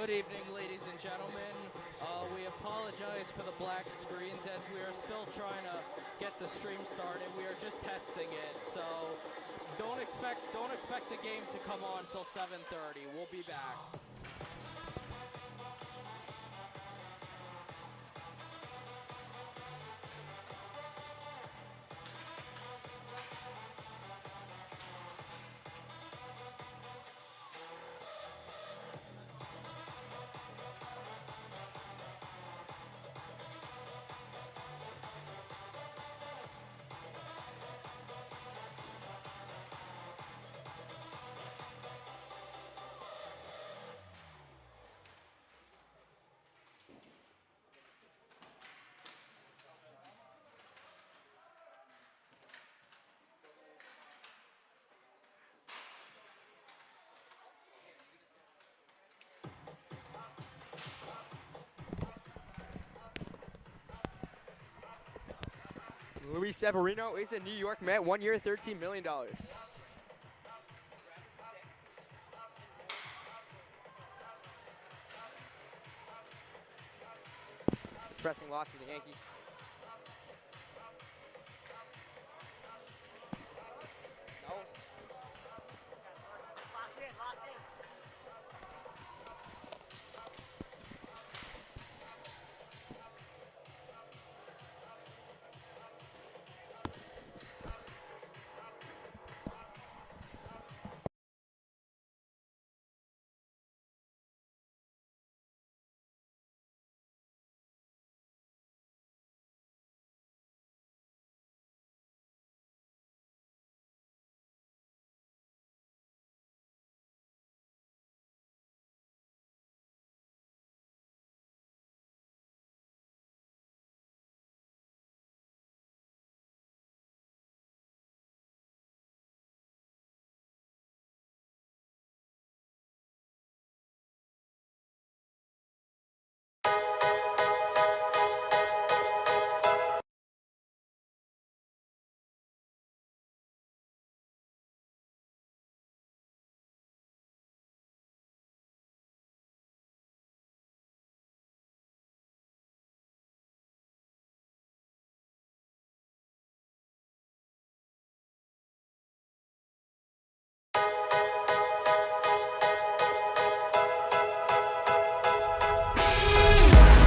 Good evening, ladies and gentlemen. We apologize for the black screens as we are still trying to get the stream started. We are just testing it, so don't expect the game to come on until 7:30. We'll be back. Luis Severino is a New York Met, 1 year, $13 million. Pressing loss for the Yankees. No. Locked in, locked in.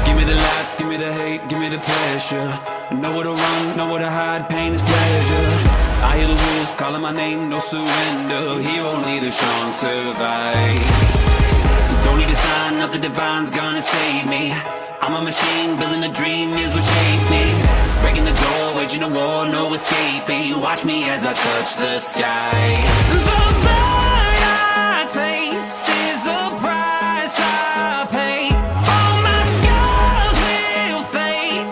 Give me the lights, give me the hate, give me the pressure. Know where to run, know where to hide, pain is pleasure. I hear the wolves calling my name, no surrender. Here only the strong survive. Don't need a sign, nothing divine's gonna save me. I'm a machine, building a dream is what shaped me. Breaking the door, waging a war, no escaping. Watch me as I touch the sky. The blood I taste is the price I pay. All my scars will fade.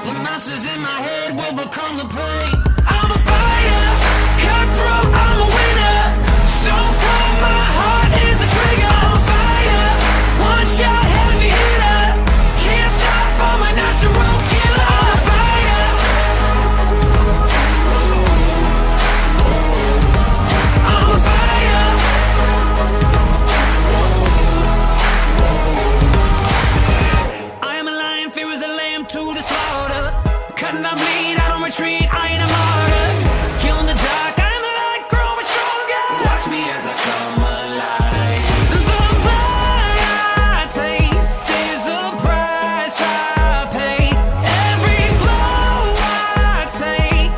The monsters in my head will become the prey. I'm a fire, cutthroat, I'm a winner. Stone cold, my heart is a trigger. I'm a fire, one shot, heavy hitter. Can't stop, I'm a natural killer. I'm a fire. I'm a fire. I am a lion, fear is a lamb to the slaughter. Cutting up bleed, I don't retreat, I ain't a martyr. Killing the dark, I am the light, growing stronger. Watch me as I come alive. The blood I taste is the price I pay. Every blow I take,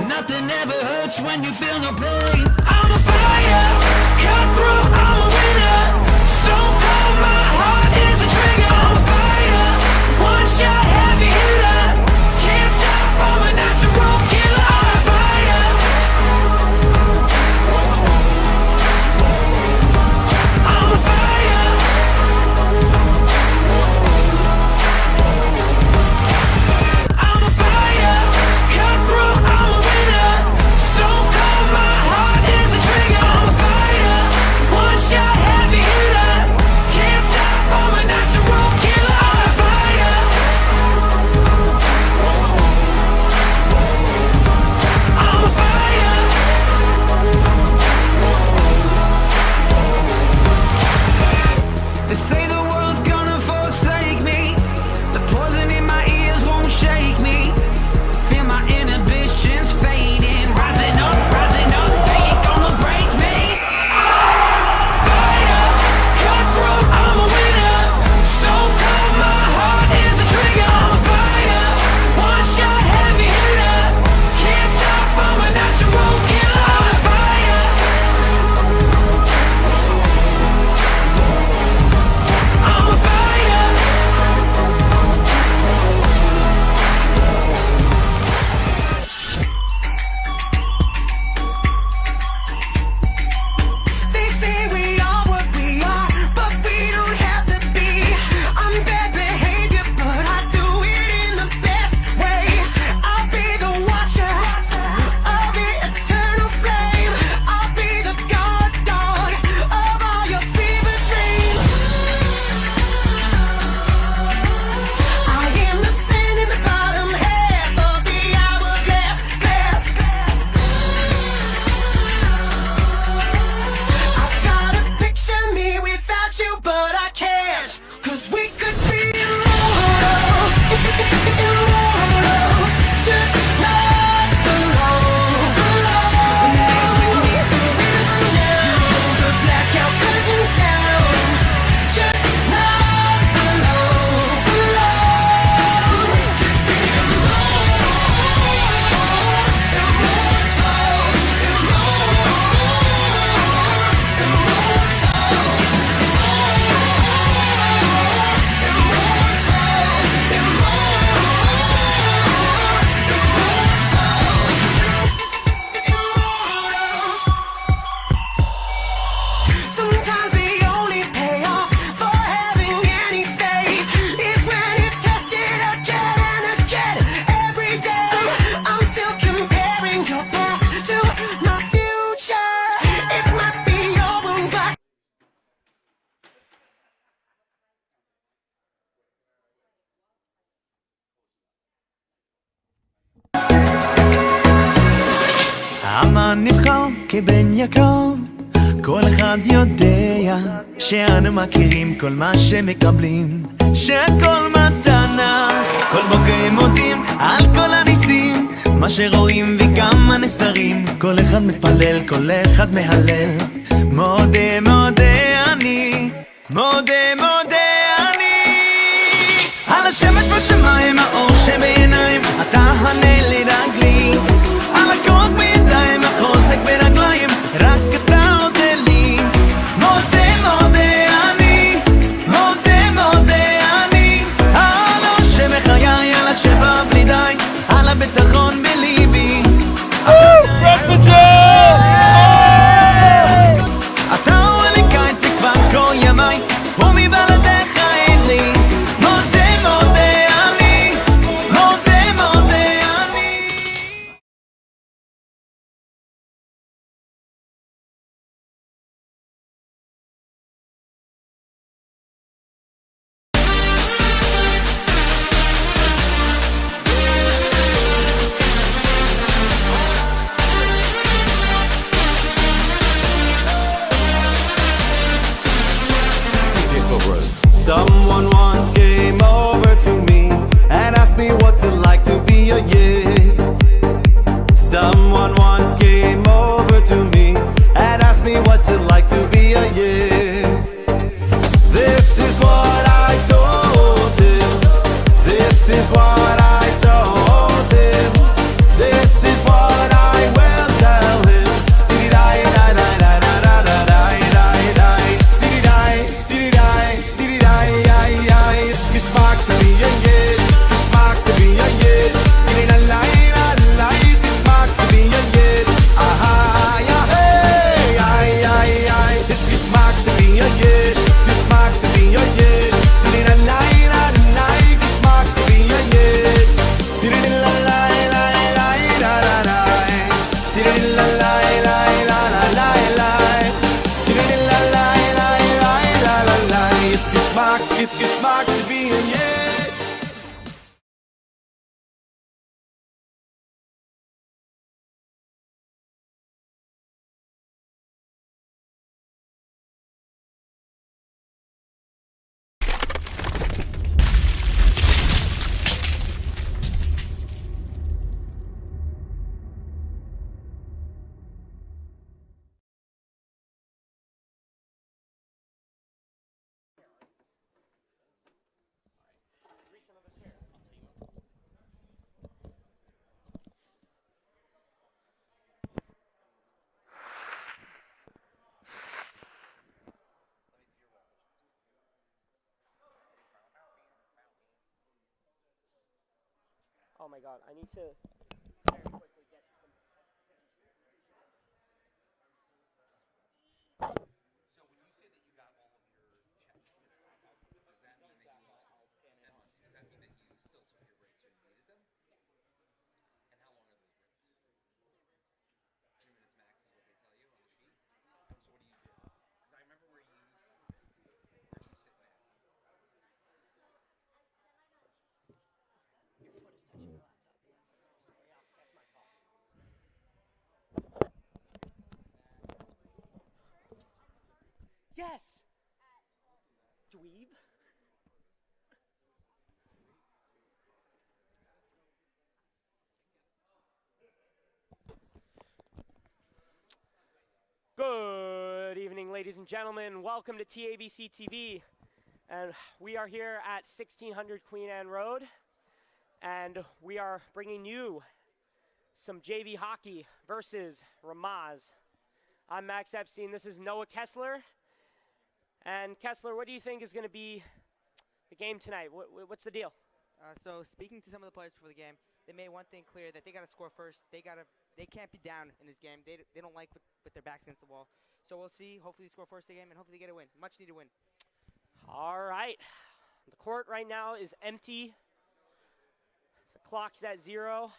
nothing ever hurts when you feel no pain. I'm a fire, cutthroat, I'm a winner. Stone cold, my heart is a trigger. I'm a fire, one shot, heavy hitter. Can't stop, I'm a natural killer. I'm a fire. כמובן נבחר כבן יקר, כל אחד יודע שאנו מכירים כל מה שמקבלים, שהכל מתנה, כל בוקר מודים על כל הניסים, מה שרואים וגם הנסתרים, כל אחד מתפלל, כל אחד מהלל, מודה מודה אני, מודה מודה אני. על השמש בשמיים, האור שבעיניים, אתה הנר לרגלי, על הכוח בידיים, החוזק ברגליים, רק אתה עוזר לי. מודה מודה אני, מודה מודה אני, על האור שבחיי, על השפע בלי די, על הביטחון בליבי. אתה הוא אליקי תקווה כל ימיי, ומבלעדיך אין לי. מודה מודה אני, מודה מודה אני. Someone once came over to me and asked me what's it like to be a yid. Someone once came over to me and asked me what's it like to be a yid. This is what I told him. This is what I told him. This is what I will tell him. Geschmack to be a yid, geschmack to be a yid. Geschmack to be a yid. Aha, ja, hey, ay, ay, ay. It's geschmack to be a yid, geschmack to be a yid. Geschmack to be a yid. It's geschmack to be a yid. Oh my god, I need to very quickly get some. So when you say that you got all of your checks figured out, does that mean that you still took your breaks when you needed them? And how long are those breaks? 2 minutes max is what they tell you on the sheet. So what do you do? Because I remember where you used to sit. Where do you sit now? Your foot is touching the laptop. Yeah, that's my fault. Yes! Dweeb? Good evening, ladies and gentlemen. Welcome to TABC TV. And we are here at 1600 Queen Anne Road. And we are bringing you some JV hockey versus Ramaz. I'm Max Epstein. This is Noah Kessler. And Kessler, what do you think is going to be the game tonight? What's the deal? So speaking to some of the players before the game, they made one thing clear, that they got to score first. They can't be down in this game. They don't like with their backs against the wall. So we'll see. Hopefully they score first the game, and hopefully they get a win. Much needed win. All right. The court right now is empty. The clock's at 0.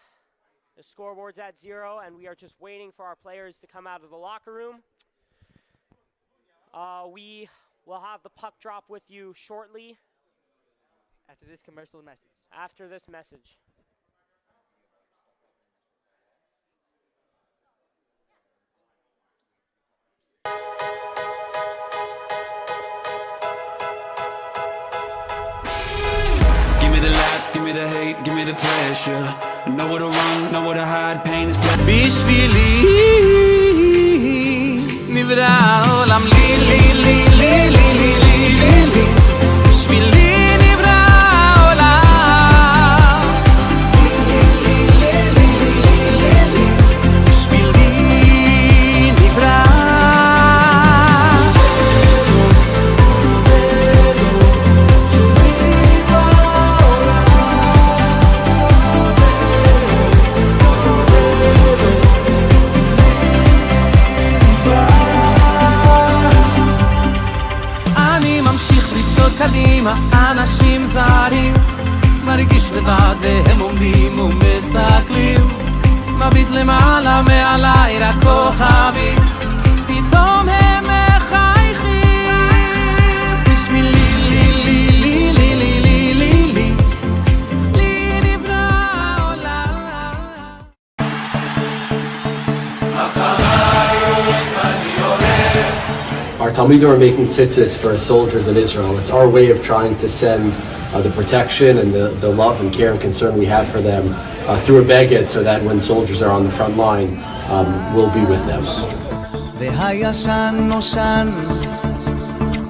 The scoreboard's at 0, and we are just waiting for our players to come out of the locker room. We will have the puck drop with you shortly. After this commercial message. After this message. hate, give me the pressure. Nowhere to run, nowhere to hide, pain is blood. בשבילי נברא העולם לי לי לי לי לי לי לי לי לי בשבילי נברא העולם בשבילי נברא קדימה, אנשים זרים מרגיש לבד והם עומדים ומסתכלים מביט למעלה מעליי רק כוכבים פתאום הם מחייכים בשבילי לי לי לי לי לי לי לי לי לי נברא העולם Our Talmidim are making tzitzis for soldiers in Israel. It's our way of trying to send the protection and the love and care and concern we have for them through a beged so that when soldiers are on the front line, we'll be with them. והישן נושן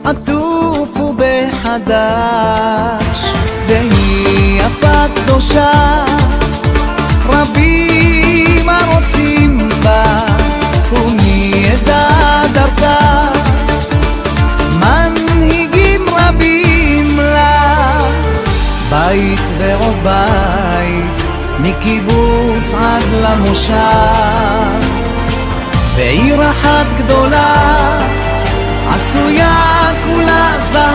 עטופו בחדש והיא יפה קדושה רבים הרוצים בה ומי ידע דרכה מנהיגים רבים לה בית ועוד בית מקיבוץ עד למושב בעיר אחת גדולה עשויה כולה זהב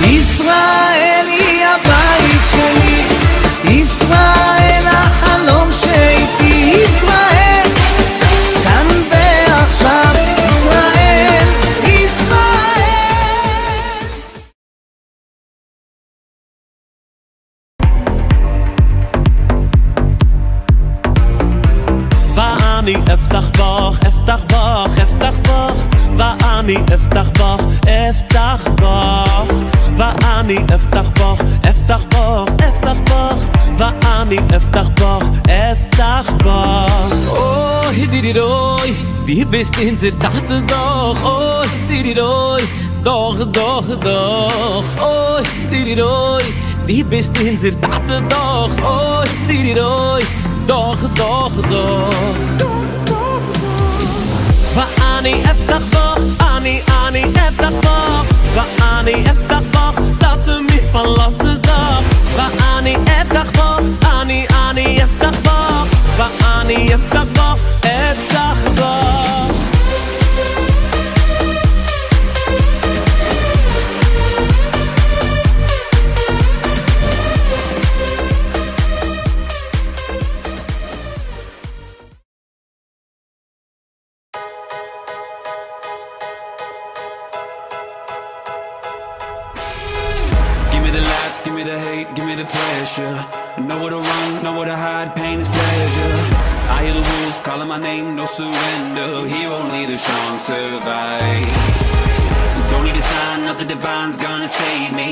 ישראל היא הבית שלי ישראל החלום שאיתי ישראל כאן ועכשיו ישראל ישראל ואני אפתח בך, אפתח בך, אפתח בך ואני אפתח בך, אפתח בך ואני אפתח בך, אפתח בך, אפתח בך ואני אפתח בך, אפתח bach. Oh, hidiridoi, die bist in der Tat doch. Oh, hidiridoi, doch, doch, doch. Oh, hidiridoi, die bist in der Tat doch. Oh, hidiridoi, doch, doch, doch. ואני אפתח בך, אני אפתח בך ואני אפתח בך, dat me verlassen zag ואני אפתח בך, אני אפתח בך ואני אפתח בך, אפתח בך Give me the hate, give me the pressure. Nowhere to run, nowhere to hide, pain is pleasure. I hear the wolves calling my name, no surrender. Here only the strong survive. Don't need a sign, nothing divine's gonna save me.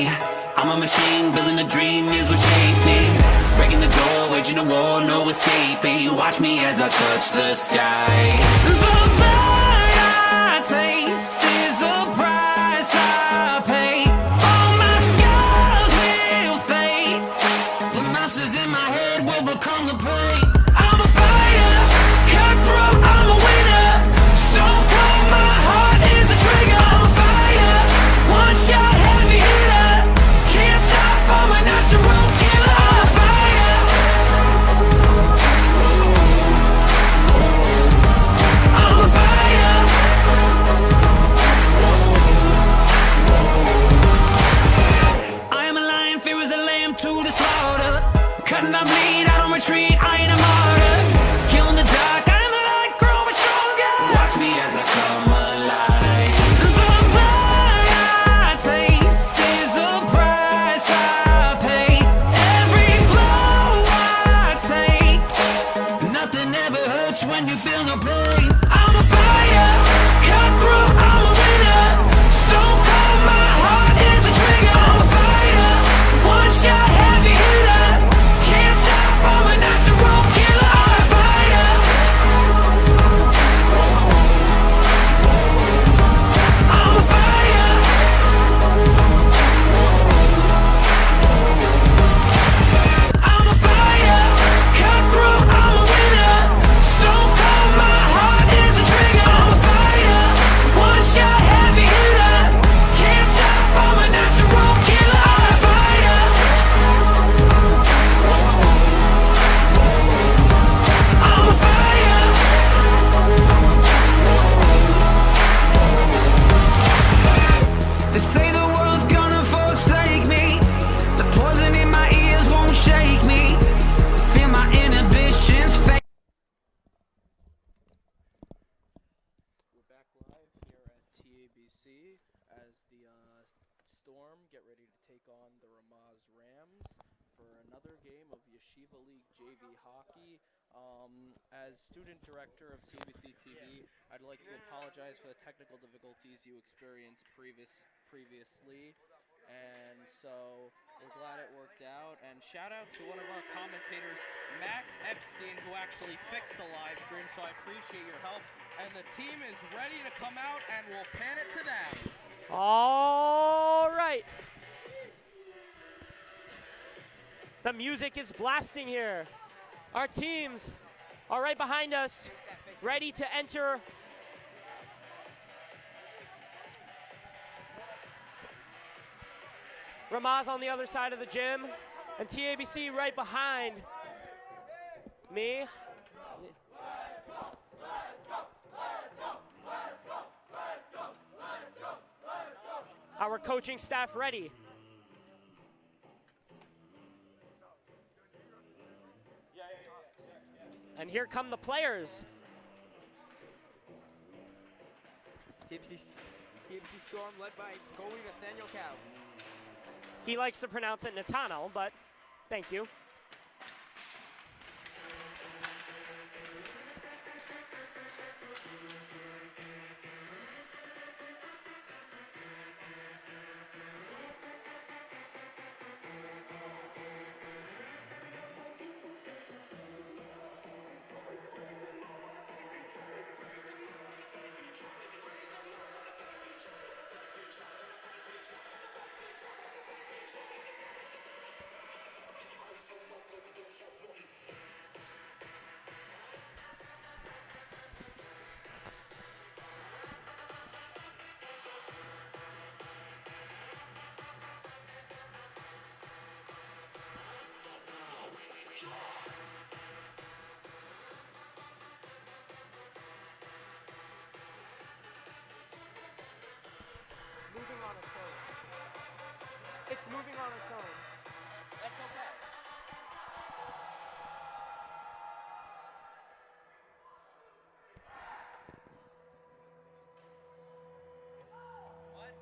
I'm a machine, building a dream is what shaped me. Breaking the door, waging a war, no escaping. Watch me as I touch the sky. The blood I taste is the price I pay. In my head will become the pain. I'm a fighter, cutthroat, I'm a winner. Stone cold, my heart is a trigger. I'm a fire, one shot heavy hitter. Can't stop, I'm a natural killer. I'm a fire. I'm a fire. I am a lion, fear is a lamb to the slaughter. Cutting up bleed, I don't retreat, I ain't a martyr. Killing the dark, I am the light, growing stronger. Watch me as I come alive. The blood I taste is the price I pay. Every blow I take, nothing ever hurts when you feel no pain. I'm a fire, cutthroat, I'm a winner. Stone cold, my heart is a trigger. I'm a fire. Storm get ready to take on the Ramaz Rams for another game of Yeshiva League JV hockey. As student director of TABC TV, I'd like to apologize for the technical difficulties you experienced previously. And so we're glad it worked out. And shout out to one of our commentators, Max Epstein, who actually fixed the live stream, so I appreciate your help. And the team is ready to come out, and we'll pan it to them. All right. The music is blasting here. Our teams are right behind us, ready to enter. Ramaz on the other side of the gym, and TABC right behind me. Our coaching staff ready. And here come the players. TABC Storm led by goalie Nathaniel Cow. He likes to pronounce it Natano, but thank you. Moving on its own. It's moving on its own. That's okay. What? What?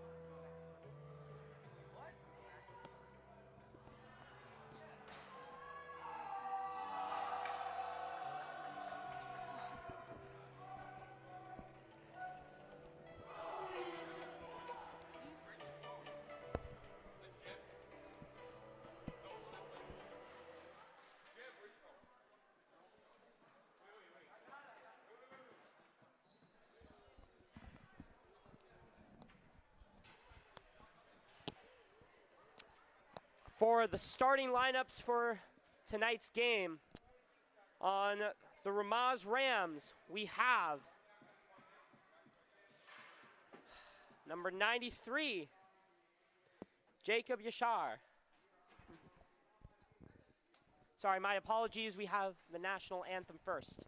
For the starting lineups for tonight's game, on the Ramaz Rams, we have number 93, Jacob Yashar. Sorry, my apologies. We have the national anthem first.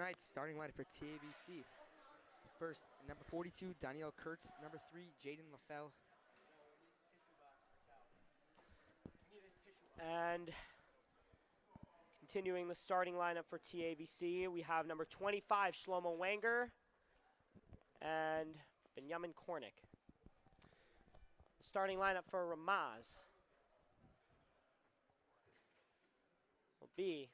tonight's starting lineup for TABC. First, number 42, Danielle Kurtz. Number 3, Jaden LaFell. And continuing the starting lineup for TABC, we have number 25, Shlomo Wanger, and Benjamin Kornick. Starting lineup for Ramaz will be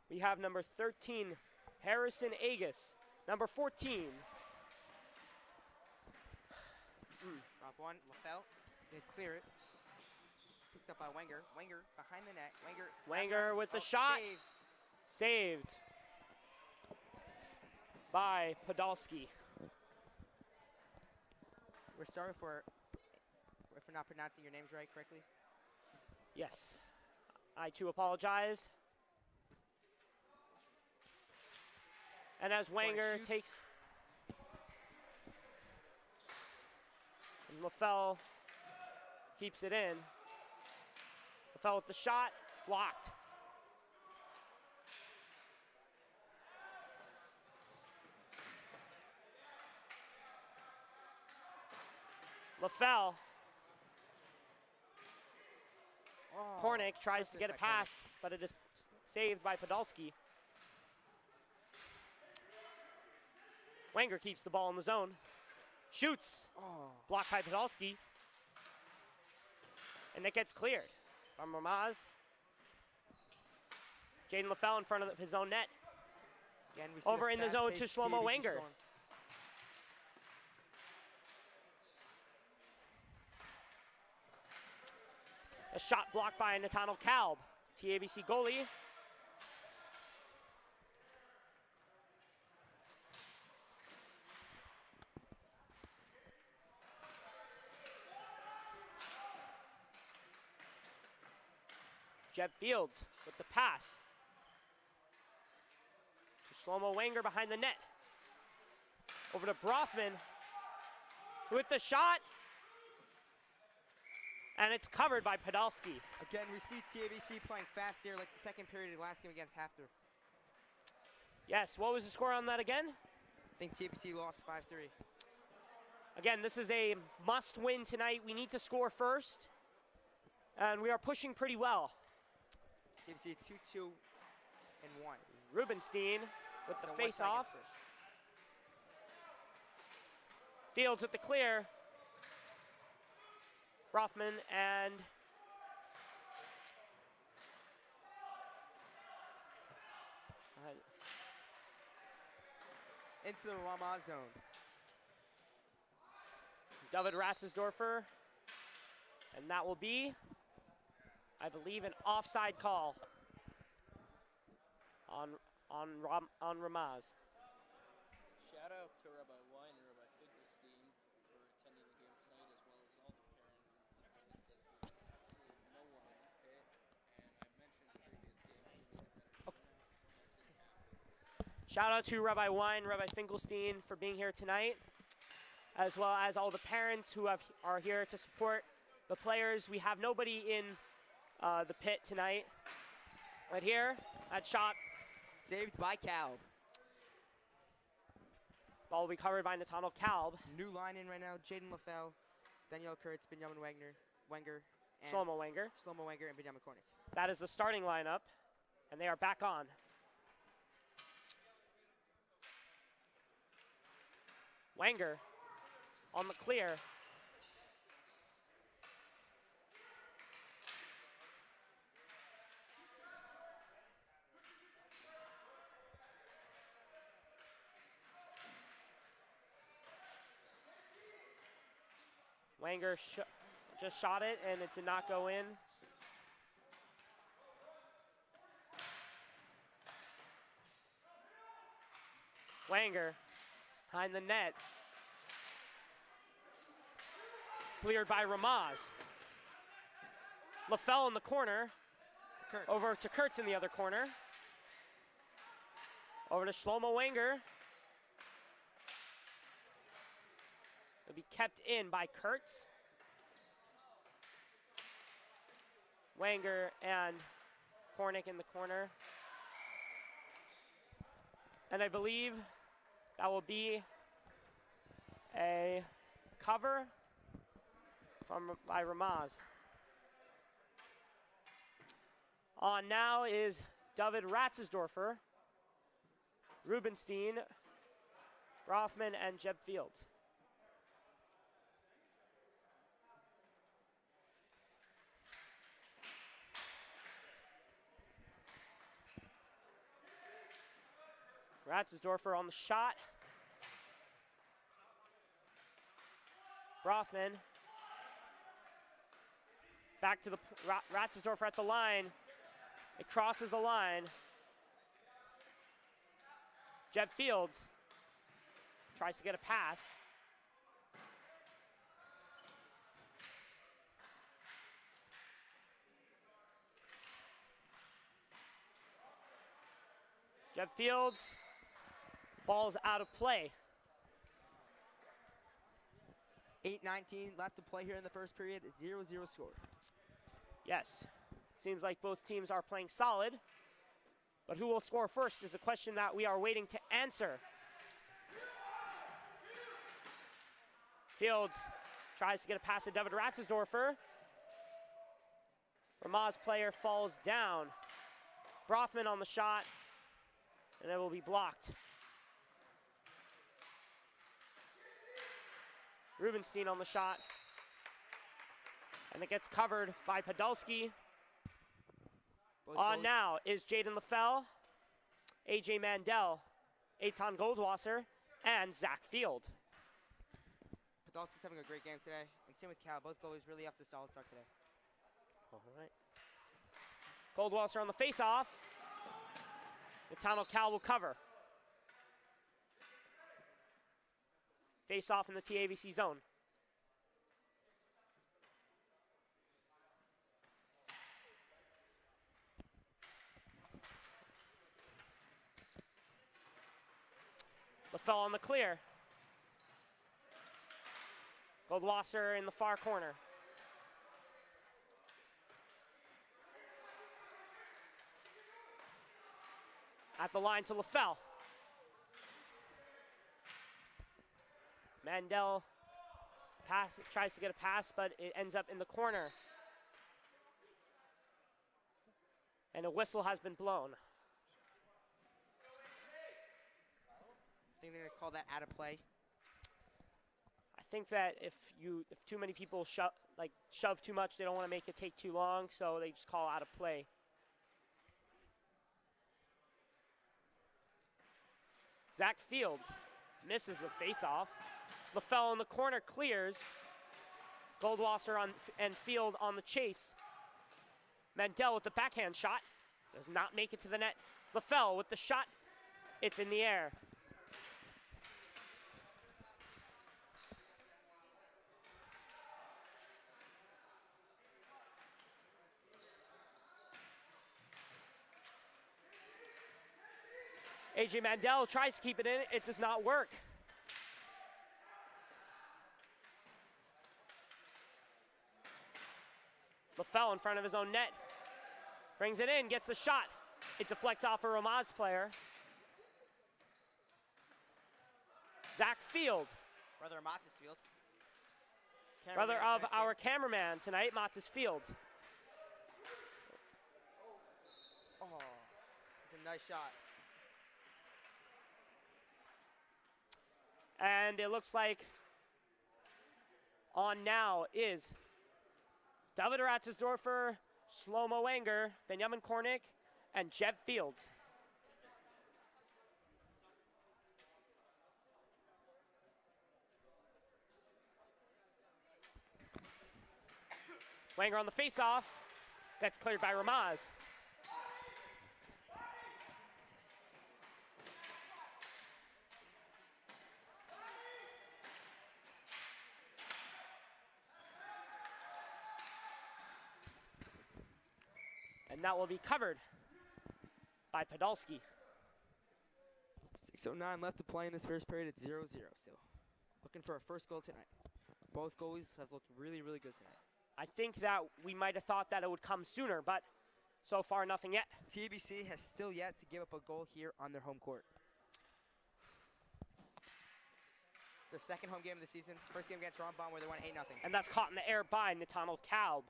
we have number 13, Harrison Agus. Number 14, Drop one, LaFell. He's going to clear it. Picked up by Wenger. Wenger behind the net. Wenger with the shot. Saved. Saved by Podolsky. We're sorry for not pronouncing your names right correctly. Yes, I too apologize. And as Wenger shoots. takes, and LaFell keeps it in. LaFell with the shot, blocked. LaFell. Oh, Kornick tries to justice get it by Kornick. past, but it is saved by Podolsky. Wenger keeps the ball in the zone. Shoots. Oh, Blocked by Podolsky. And it gets cleared from Ramaz. Jaden LaFell in front of his own net. again, we see Over in the zone to fast-paced Shlomo TABC Wenger. Storm. A shot blocked by Nathaniel Kalb, TABC goalie. Jeb Fields with the pass. To Shlomo Wenger behind the net. Over to Brothman with the shot. And it's covered by Podolsky. Again, we see TABC playing fast here like the second period of the last game against Hafter. Yes, what was the score on that again? I think TABC lost 5-3. Again, this is a must win tonight. We need to score first. And we are pushing pretty well. TABC 2-2-1. Rubenstein with the So face one-tie off. against Fish. Fields with the clear. Rothman and Into the Ramaz zone. David Ratzesdorfer. And that will be, I believe, an offside call on Ramaz. Shout out to Rabbi Wine and Rabbi Finkelstein for attending the game tonight, as well as all the parents and siblings, as there's absolutely no one in the pit. And I mentioned the previous game, we needed better turnout. That didn't happen. Shout out to Rabbi Wine, Rabbi Finkelstein for being here tonight, as well as all the parents who are here to support the players. We have nobody in the pit tonight. Right here, that shot. Saved by Kalb. Ball will be covered by Nathaniel Kalb. New line in right now. Jaden LaFell, Danielle Kurtz, Benjamin Wenger, and Shlomo Wenger. Shlomo Wenger and Benjamin Kornick. That is the starting lineup, and they are back on. Wenger on the clear. Wenger just shot it, and it did not go in. Wenger behind the net. Cleared by Ramaz. LaFell in the corner. Kurtz. Over to Kurtz in the other corner. Over to Shlomo Wenger. It'll be kept in by Kurtz. Wenger and Kornick in the corner. And I believe that will be a cover by Ramaz. On now is David Ratzesdorfer, Rubenstein, Rothman, and Jeb Fields. Ratzesdorfer on the shot. Rothman. Back to the Ratzesdorfer at the line. It crosses the line. Jeb Fields tries to get a pass. Jeb Fields, ball's out of play. 8:19 left to play here in the first period. 0-0 score. Yes, seems like both teams are playing solid, but who will score first is a question that we are waiting to answer. Fields tries to get a pass to David Ratzesdorfer. Ramaz player falls down. Brothman on the shot, and it will be blocked. Rubenstein on the shot, and it gets covered by Podolsky. On now is Jaden LaFell, AJ Mandel, Eitan Goldwasser, and Zach Field. Podolsky's having a great game today, and same with Cal. Both goalies really off to a solid start today. All right. Goldwasser on the face-off. Natano Cal will cover. Face-off in the TABC zone. LaFell on the clear. Goldwasser in the far corner. At the line to LaFell. Mandel tries to get a pass, but it ends up in the corner. And a whistle has been blown. I think they're gonna call that out of play. I think that if too many people shove too much, they don't want to make it take too long, so they just call out of play. Zach Fields misses the face-off. LaFell in the corner clears. Goldwasser and Field on the chase. Mandel with the backhand shot. Does not make it to the net. LaFell with the shot. It's in the air. AJ Mandel tries to keep it in. It does not work. LaFell in front of his own net. Brings it in, gets the shot. It deflects off a Ramaz player. Zach Field. Brother Matis Fields. Brother of our cameraman tonight, Matis Field. Oh, it's a nice shot. And it looks like on now is David Ratzesdorfer, Shlomo Wenger, Benjamin Kornick, and Jeb Fields. Wenger on the face-off. That's cleared by Ramaz. and that will be covered by Podolski. 6:09 left to play in this first period at 0-0 still. Looking for a first goal tonight. Both goalies have looked really, really good tonight. I think that we might have thought that it would come sooner, but so far nothing yet. TABC has still yet to give up a goal here on their home court. It's their second home game of the season. First game against Rombon where they won 8-0. And that's caught in the air by Nathaniel Kalb.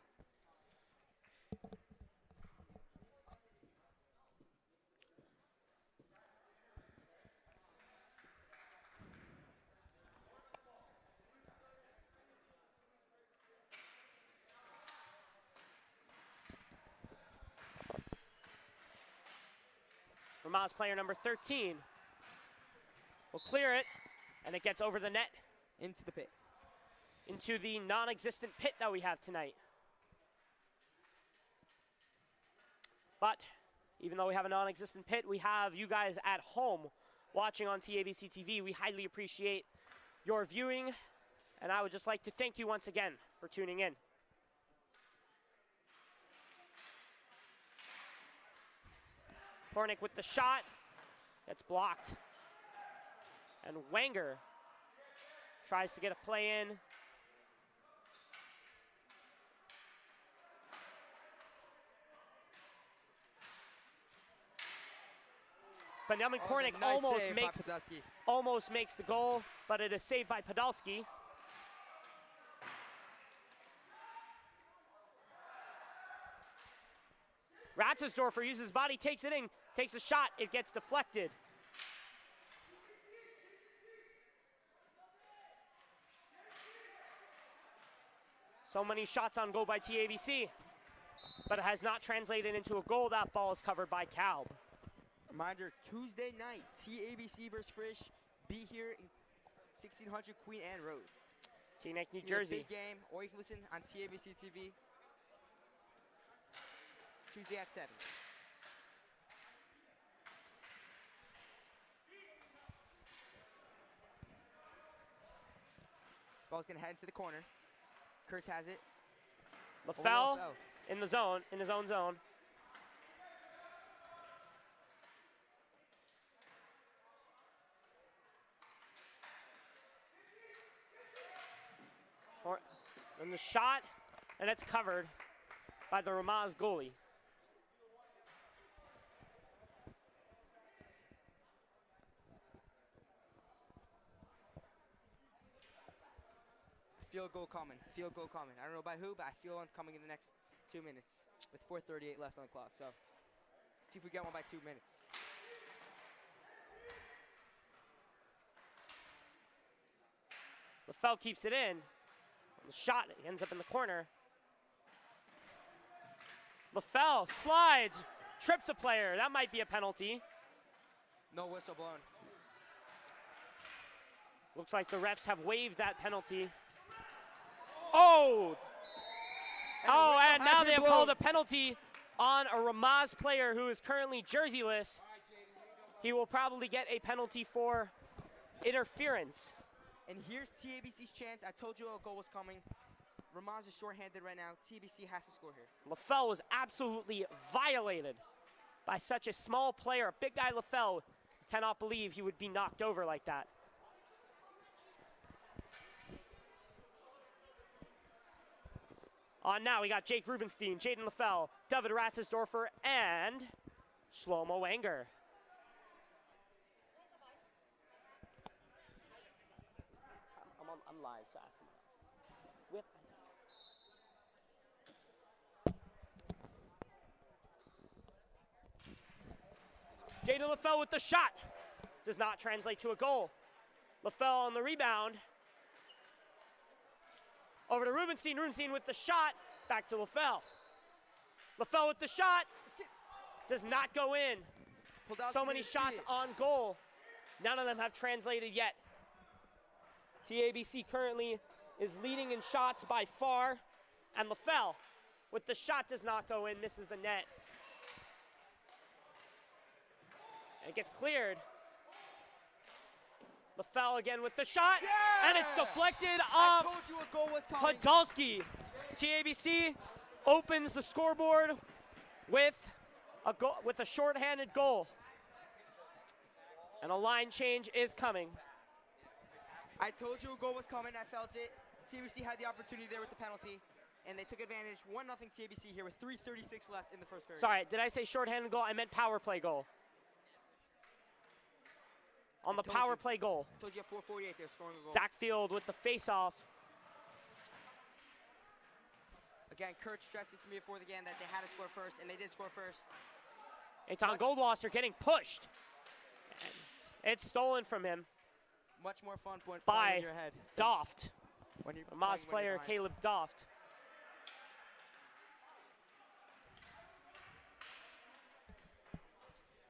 Ramaz player number 13 will clear it, and it gets over the net. Into the pit. Into the non-existent pit that we have tonight. But even though we have a non-existent pit, we have you guys at home watching on TABC TV. We highly appreciate your viewing, and I would just like to thank you once again for tuning in. Kornick with the shot. It's blocked. And Wenger tries to get a play in. But Nelman Kornick almost makes the goal, but it is saved by Podolski. Ratzesdorfer uses his body, takes it in, takes a shot, it gets deflected. So many shots on goal by TABC, but it has not translated into a goal. That ball is covered by Kalb. Reminder, Tuesday night, TABC versus Frisch. Be here in 1600 Queen Anne Road. Teaneck, New It's gonna be Jersey. a big game, or you can listen on TABC TV. Tuesday at 7. This ball's gonna head into the corner. Kurtz has it. LaFell in the zone, in his own zone. And the shot, and it's covered by the Ramaz goalie. Field goal coming. Field goal coming. I don't know by who, but I feel one's coming in the next 2 minutes with 4:38 left on the clock. So let's see if we get one by 2 minutes. LaFell keeps it in. The shot ends up in the corner. LaFell slides, trips a player. That might be a penalty. No whistle blown. Looks like the refs have waived that penalty. Oh! And now they have called a penalty on a Ramaz player who is currently jerseyless. He will probably get a penalty for interference. And here's TABC's chance. I told you a goal was coming. Ramaz is shorthanded right now. TABC has to score here. LaFell was absolutely violated by such a small player. A big guy LaFell cannot believe he would be knocked over like that. On now, we got Jake Rubenstein, Jaden LaFell, David Ratzesdorfer, and Shlomo Wenger. I'm live, so ask them. With ice. Jaden LaFell with the shot. Does not translate to a goal. LaFell on the rebound. Over to Rubenstein. Rubenstein with the shot. Back to LaFell. LaFell with the shot. Does not go in. So many shots on goal. None of them have translated yet. TABC currently is leading in shots by far. And LaFell with the shot does not go in. Misses the net. And it gets cleared. LaFell again with the shot, and it's deflected off. I told you a goal was coming. Podolski. TABC opens the scoreboard with a shorthanded goal. And a line change is coming. I told you a goal was coming. I felt it. TABC had the opportunity there with the penalty, and they took advantage. 1-0 TABC here with 3:36 left in the first period. Sorry, did I say shorthanded goal? I meant power play goal. On the power play goal. I told you at 4:48 they're scoring a goal. Zach Field with the face-off. Again, Kurt stressed it to me before the game that they had to score first, and they did score first. Eitan Goldwasser getting pushed. And it's stolen from him Much more fun playing by in your head. Doft. When you're Ramaz player Caleb Doft.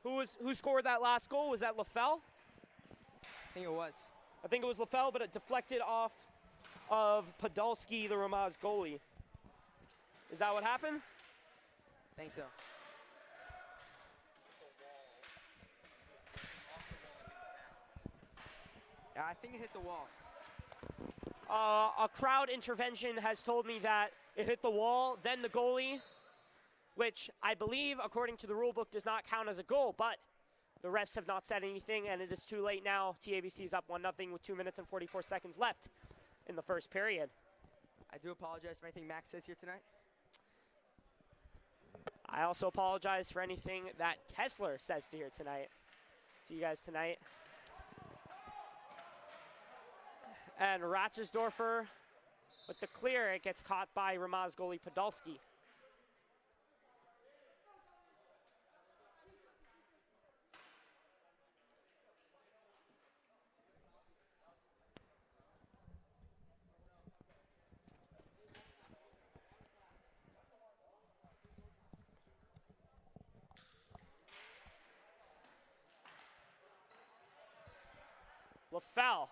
Who scored that last goal? Was that LaFell? I think it was. I think it was LaFell, but it deflected off of Podolski, the Ramaz goalie. Is that what happened? I think so. Yeah, I think it hit the wall. A crowd intervention has told me that it hit the wall, then the goalie, which I believe, according to the rule book, does not count as a goal, but the refs have not said anything, and it is too late now. TABC is up 1-0 with 2 minutes and 44 seconds left in the first period. I do apologize for anything Max says here tonight. I also apologize for anything that Kessler says to you guys tonight. And Ratzersdorfer with the clear, it gets caught by Ramaz goalie Podolski. LaFell,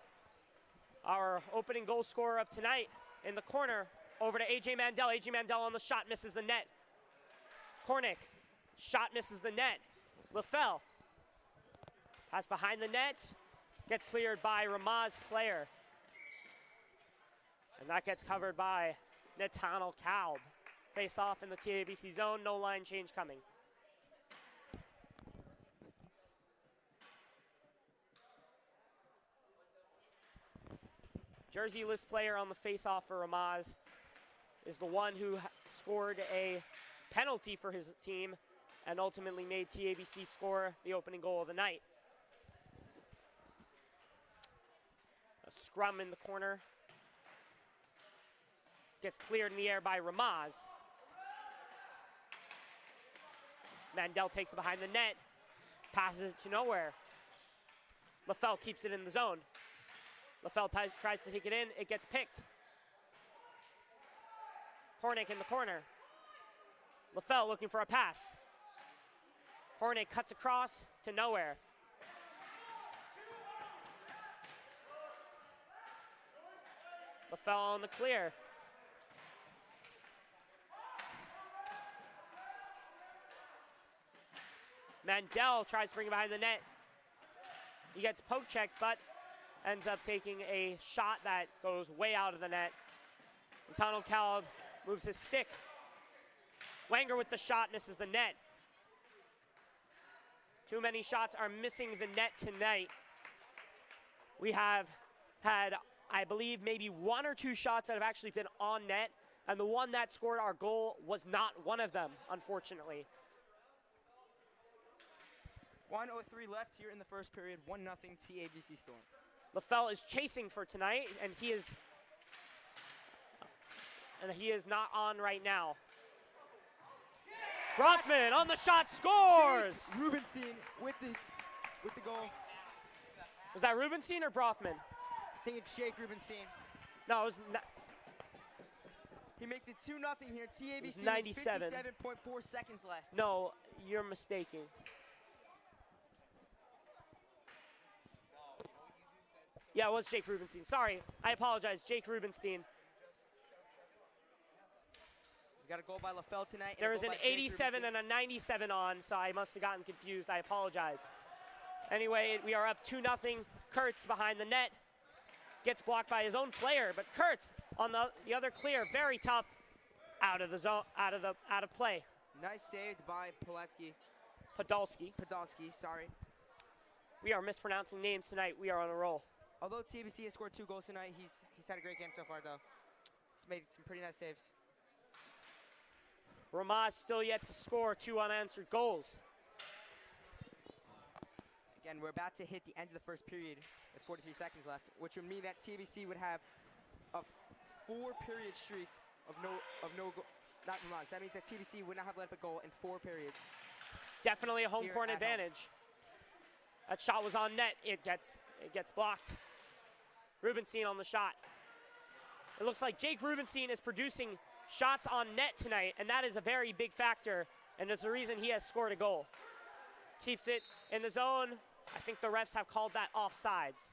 our opening goal scorer of tonight, in the corner, over to A.J. Mandel. A.J. Mandel on the shot, misses the net. Kornick, shot misses the net. LaFell, pass behind the net, gets cleared by Ramaz player. And that gets covered by Nathaniel Kalb. Face off in the TABC zone, no line change coming. Jersey-less player on the face-off for Ramaz is the one who scored a penalty for his team and ultimately made TABC score the opening goal of the night. A scrum in the corner. Gets cleared in the air by Ramaz. Mandel takes it behind the net, passes it to nowhere. LaFell keeps it in the zone. LaFell tries to take it in, it gets picked. Kornick in the corner. LaFell looking for a pass. Kornick cuts across to nowhere. LaFell on the clear. Mandel tries to bring it behind the net. He gets poke checked, but ends up taking a shot that goes way out of the net. Nathaniel Kalb moves his stick. Wenger with the shot, misses the net. Too many shots are missing the net tonight. We have had, I believe, maybe 1 or 2 shots that have actually been on net, and the one that scored our goal was not one of them, unfortunately. 1:03 left here in the first period, 1-0 TABC Storm. LaFell is chasing for tonight, and he is not on right now. Brothman on the shot, scores! Jake Rubenstein with the goal. Was that Rubenstein or Brothman? I think it's Jake Rubenstein. No, it was not. He makes it 2-0 here. TABC with 97. 57.4 seconds left. No, you're mistaken. Yeah, it was Jake Rubenstein. Sorry, I apologize. Jake Rubenstein. We got a goal by LaFell tonight. There is an 87 and a 97 on, so I must have gotten confused. I apologize. Anyway, we are up 2-0. Kurtz behind the net. Gets blocked by his own player, but Kurtz on the other clear, very tough, out of the zone, out of play. Nice saved by Podolski. Sorry. We are mispronouncing names tonight. We are on a roll. Although TABC has scored 2 goals tonight, he's had a great game so far, though. He's made some pretty nice saves. Ramaz still yet to score 2 unanswered goals. Again, we're about to hit the end of the first period with 43 seconds left, which would mean that TABC would have a 4-period streak of no goal. Not Ramaz. That means that TABC would not have let up a goal in 4 periods. Definitely a home court at advantage. That shot was on net. It gets blocked. Rubenstein on the shot. It looks like Jake Rubenstein is producing shots on net tonight, and that is a very big factor, and it's the reason he has scored a goal. Keeps it in the zone. I think the refs have called that offsides.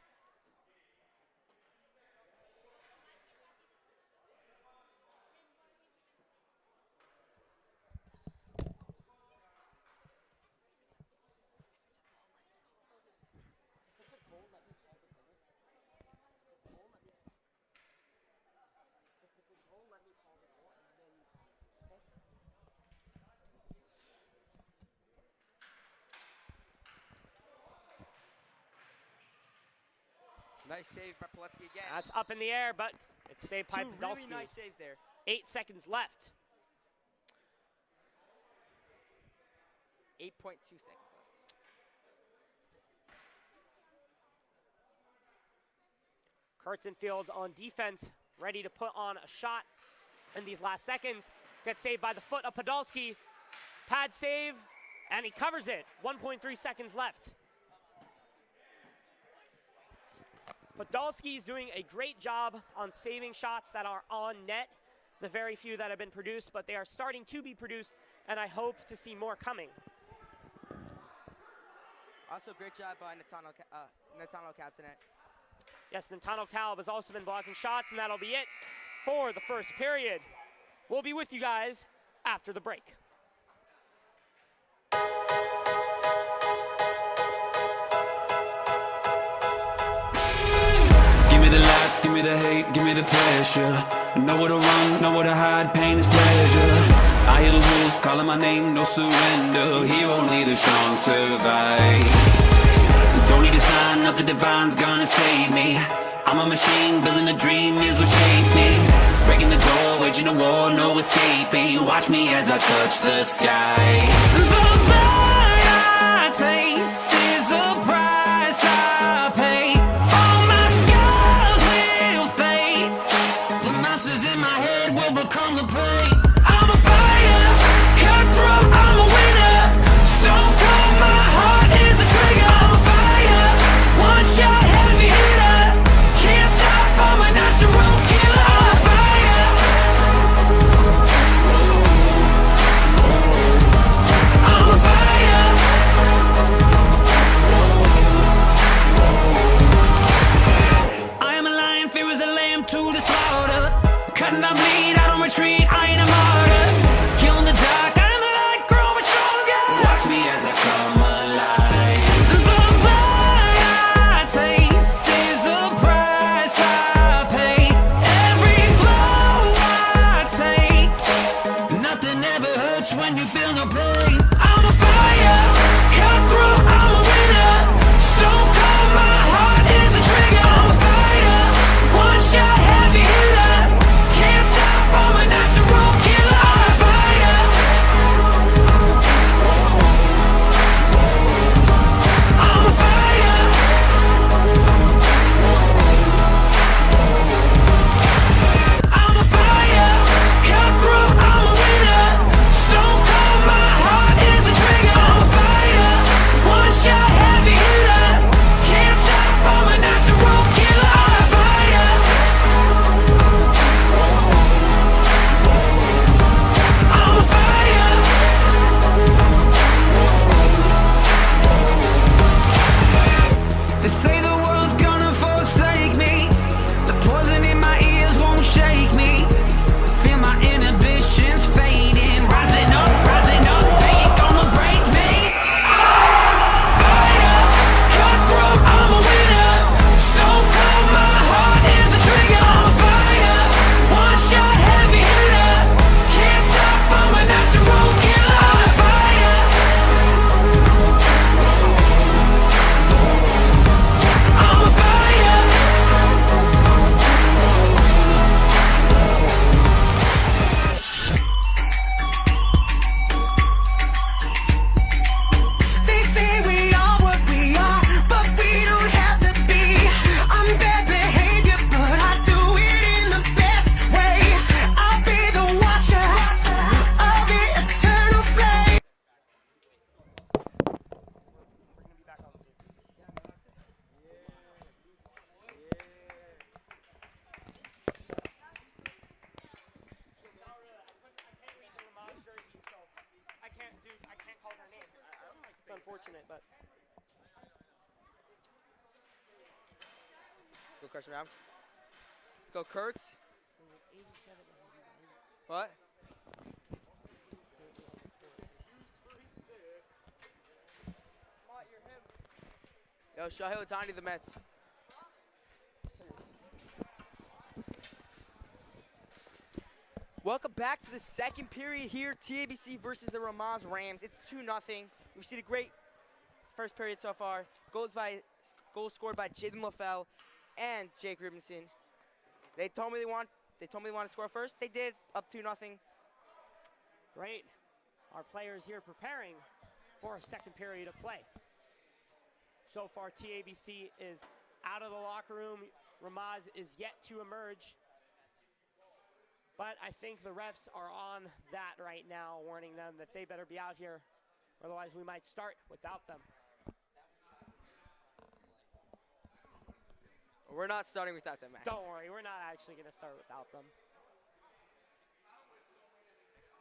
Nice save by Poletsky again. That's up in the air, but it's saved by Podolski. 2 really nice saves there. 8 seconds left. 8.2 seconds left. Kurtzenfield on defense, ready to put on a shot in these last seconds. Gets saved by the foot of Podolski. Pad save, and he covers it. 1.3 seconds left. Podolski is doing a great job on saving shots that are on net. The very few that have been produced, but they are starting to be produced, and I hope to see more coming. Also, great job by Natano Katsanet. Yes, Natano Calb has also been blocking shots, and that'll be it for the first period. We'll be with you guys after the break. Give me the hate, give me the pressure. Know where to run, know where to hide, pain is pleasure. I hear the wolves calling my name, no surrender. Here only the strong survive. Don't need a sign, nothing divine's gonna save me. I'm a machine, building a dream is what shaped me. Breaking the door, waging a war, no escaping. Watch me as I touch the sky. The blood I taste is the price I pay. Become the prey. I'm a fire, cutthroat, I'm a winner. Stone cold, my heart is a trigger. I'm a fire, one shot, heavy hitter. Can't stop, I'm a natural killer. I'm a fire. I'm a fire. I am a lion, fear is a lamb to the slaughter. Cutting up bleed, I don't retreat, I ain't a martyr. Killing the dark, I'm the light, growing stronger. Watch me as I come alive. The blood I taste is the price I pay. Every blow I take, nothing ever hurts when you feel no pain. I'm a fire, cutthroat, I'm a winner. Stone cold, my heart is a trigger. I'm a fire, one shot, heavy hitter. I'm a natural killer. unfortunate, but Let's go, Carson Brown. Let's go, Kurtz. What? Yo, Shahil Tani, the Mets. Welcome back to the second period here. TABC versus the Ramaz Rams. It's 2-0. We've seen a great first period so far. Goals scored by Jaden LaFell and Jake Rubinson. They told me they wanted to score first. They did, up 2-0. great. Our players here preparing for a second period of play. So far, TABC is out of the locker room. Ramaz is yet to emerge. But I think the refs are on that right now, warning them that they better be out here. Otherwise, we might start without them. We're not starting without them, Max. Don't worry, we're not actually going to start without them.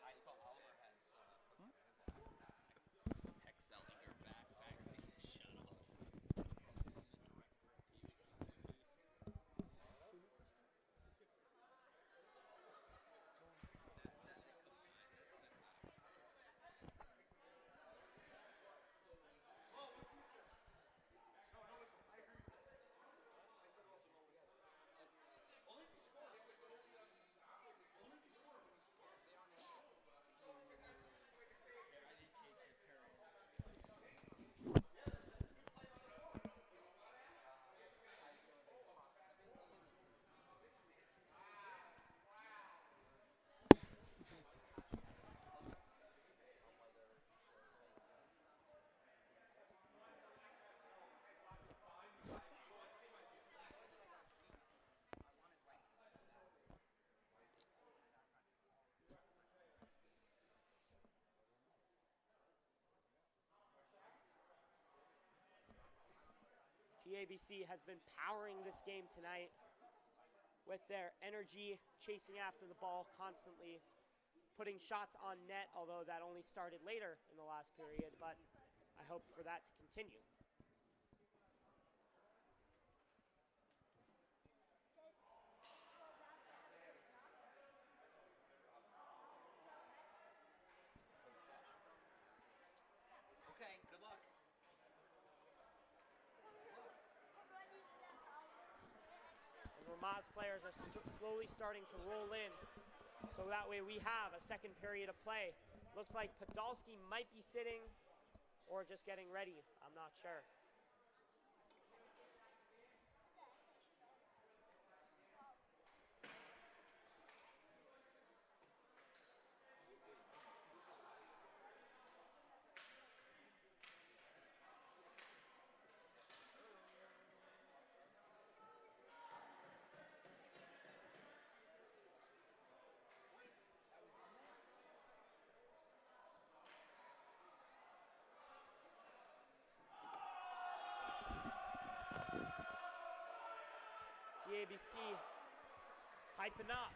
I saw Oliver has excelling your back needs to shut up. TABC has been powering this game tonight with their energy, chasing after the ball constantly, putting shots on net, although that only started later in the last period, but I hope for that to continue. Okay, good luck. And Ramaz players are slowly starting to roll in, so that way we have a second period of play. Looks like Podolsky might be sitting or just getting ready. I'm not sure. TABC hyping up.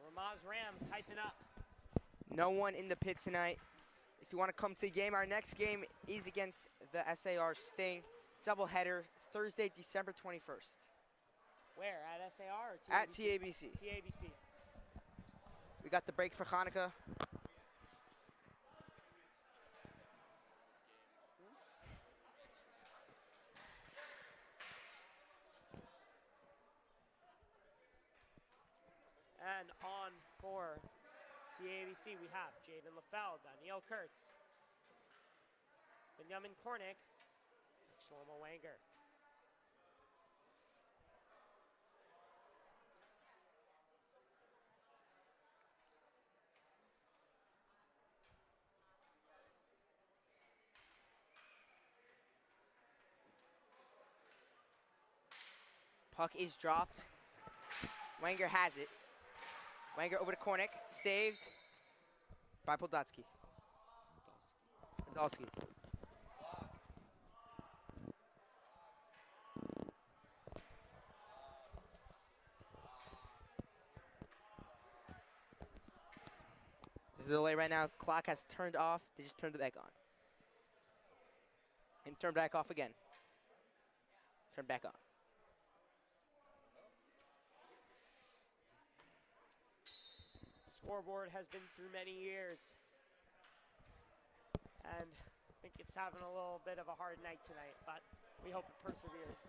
Ramaz Rams hyping up. No one in the pit tonight. If you want to come to the game, our next game is against the SAR Sting. Doubleheader, Thursday, December 21st. Where? At SAR or TABC? At TABC. TABC. We got the break for Hanukkah. And on for TABC, we have Jaden LaFell, Daniel Kurtz, Benjamin Kornick, and Shlomo Wanger. Puck is dropped. Wenger has it. Wenger over to Kornick. Saved by Podolsky. Podolsky. There's a delay right now. Clock has turned off. They just turned it back on. And turned back off again. Turn back on. Scoreboard has been through many years. And I think it's having a little bit of a hard night tonight, but we hope it perseveres.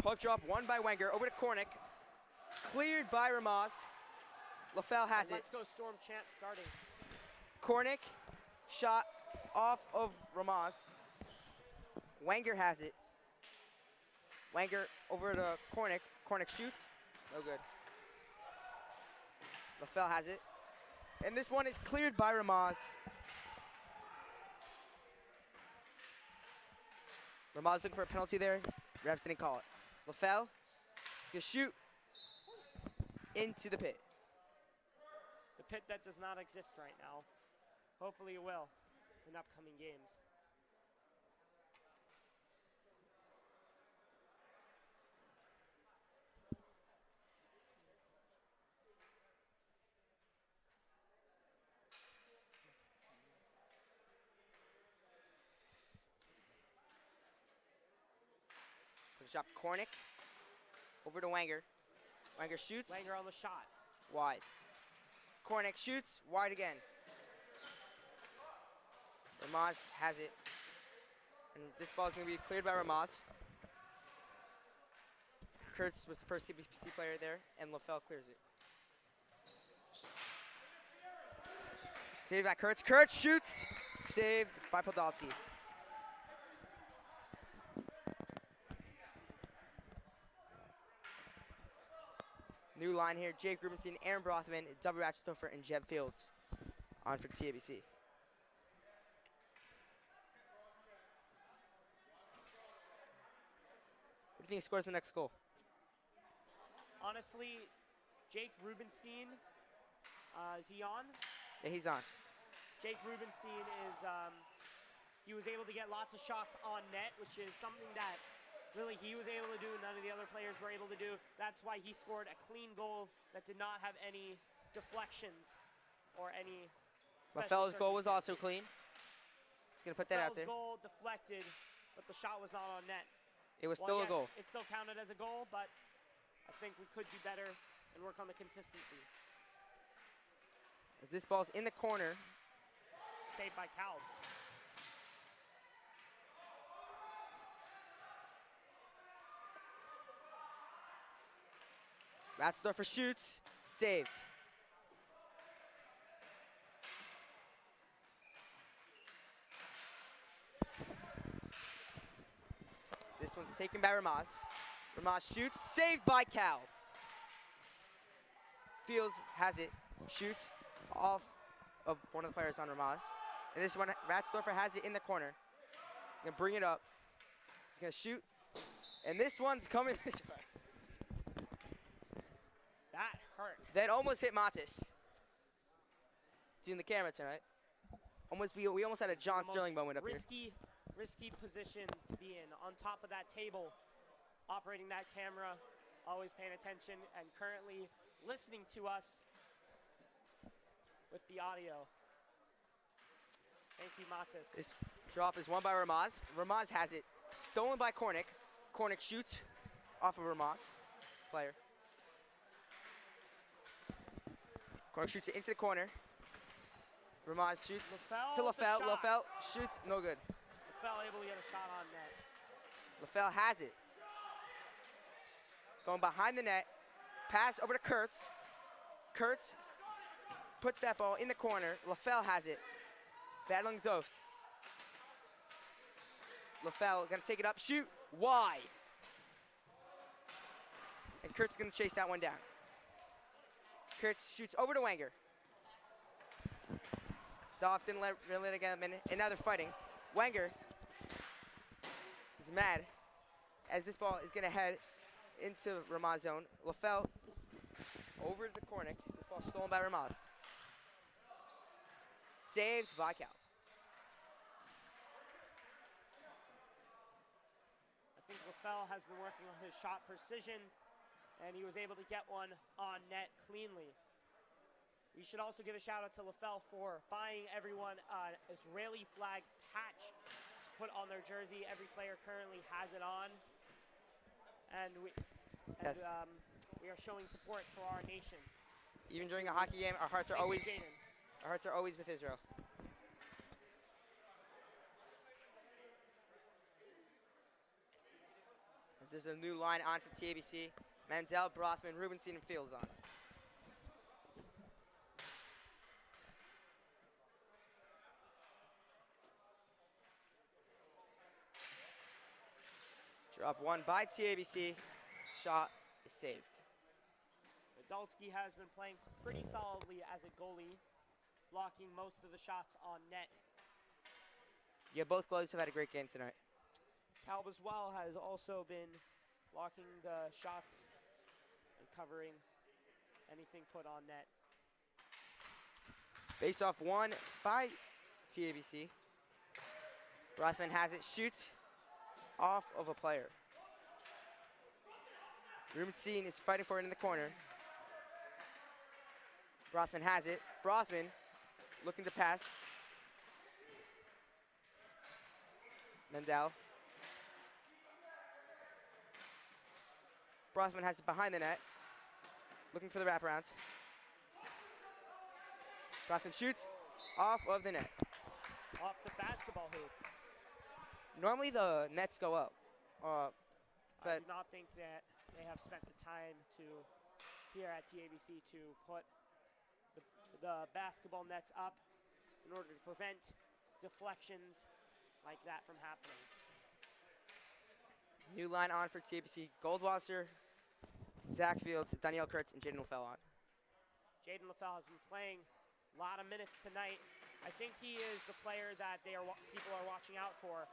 Puck drop won by Wenger. Over to Kornick. Cleared by Ramaz. LaFell has it. Let's go Storm chant starting. Kornick. Shot off of Ramaz. Wenger has it. Wenger over to Kornick. Kornick shoots. No good. LaFell has it. And this one is cleared by Ramaz. Ramaz looking for a penalty there. Refs didn't call it. LaFell, you shoot into the pit. The pit that does not exist right now. Hopefully it will in upcoming games. Shot Kornick. Over to Wenger. Wenger shoots. Wenger on the shot. Wide. Kornick shoots. Wide again. Ramaz has it. And this ball is going to be cleared by Ramaz. Kurtz was the first TBC player there, and LaFell clears it. Saved by Kurtz. Kurtz shoots. Saved by Podolsky. New line here, Jake Rubenstein, Aaron Brothman, W. Ratchstofer, and Jeb Fields on for TABC. What do you think scores the next goal? Honestly, Jake Rubenstein, is he on? Yeah, he's on. Jake Rubenstein is, he was able to get lots of shots on net, which is something that really he was able to do, none of the other players were able to do. That's why he scored a clean goal that did not have any deflections or any special LaFell's goal was also circumstances. clean. He's going to put that out there. goal deflected, but the shot was not on net. It was Well, still yes, a goal. It still counted as a goal, but I think we could do better and work on the consistency. As this ball's in the corner. Saved by Cal. Ratzdorfer shoots, saved. This one's taken by Ramaz. Ramaz shoots, saved by Cal. Fields has it, shoots off of one of the players on Ramaz. And this one, Ratzdorfer has it in the corner. He's gonna bring it up. He's gonna shoot. And this one's coming this way. That hurt. That almost hit Matis. Doing the camera tonight. We almost had a John Sterling moment up here. Risky position to be in. On top of that table, operating that camera, always paying attention, and currently listening to us with the audio. Thank you, Matis. This drop is won by Ramaz. Ramaz has it. Stolen by Kornick. Kornick shoots off of Ramaz. Player. Kornick shoots it into the corner. Ramaz shoots to LaFell. LaFell shoots, no good. LaFell able to get a shot on net. LaFell has it. It's going behind the net. Pass over to Kurtz. Kurtz puts that ball in the corner. LaFell has it. Battling Doft. LaFell gonna take it up, shoot, wide. And Kurtz gonna chase that one down. Kurtz shoots over to Wenger. Doft didn't let it get a minute, and now they're fighting. Wenger is mad as this ball is going to head into Ramaz zone. LaFell over to the corner. This ball stolen by Ramaz. Saved by Cal. I think LaFell has been working on his shot precision, and he was able to get one on net cleanly. We should also give a shout out to LaFell for buying everyone an Israeli flag patch to put on their jersey. Every player currently has it on, and we are showing support for our nation. Even during a hockey game, our hearts are always with Israel. As there's a new line on for TABC. Mandel, Brothman, Rubenstein, and Fields on. Drop one by TABC. Shot is saved. Nadolski has been playing pretty solidly as a goalie, blocking most of the shots on net. Yeah, both goalies have had a great game tonight. Calb as well has also been blocking the shots and covering anything put on net. Face off one by TABC. Brothman has it, shoots off of a player. Rubenstein is fighting for it in the corner. Brothman has it. Brothman looking to pass. Mendel. Brothman has it behind the net. Looking for the wraparounds. Brothman shoots off of the net. Off the basketball hoop. Normally the nets go up. I But do not think that they have spent the time here at TABC to put the basketball nets up in order to prevent deflections like that from happening. new line on for TABC. Goldwasser, Zach Fields, Danielle Kurtz, and Jaden LaFell on. Jaden LaFell has been playing a lot of minutes tonight. I think he is the player that people are watching out for,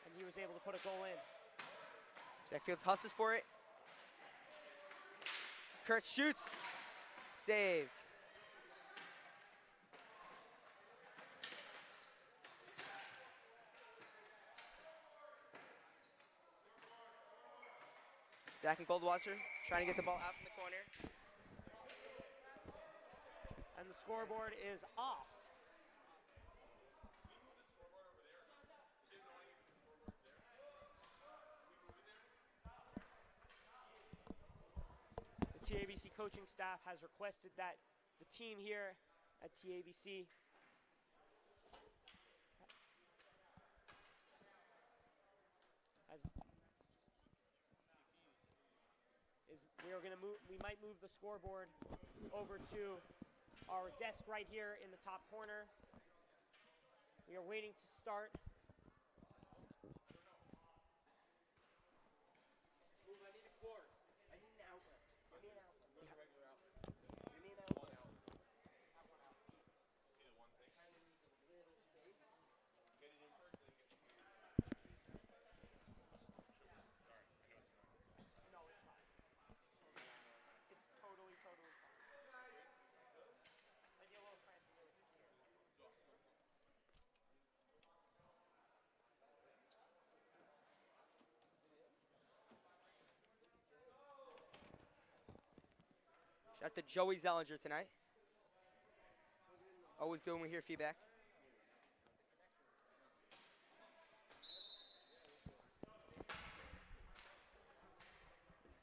and he was able to put a goal in. Zach Fields hustles for it. Kurtz shoots. Saved. Zach and Goldwasser trying to get the ball out from the corner. And the scoreboard is off. The TABC coaching staff has requested that the team here at TABC we might move the scoreboard over to our desk right here in the top corner. We are waiting to start. Shout out to Joey Zellinger tonight. Always good when we hear feedback.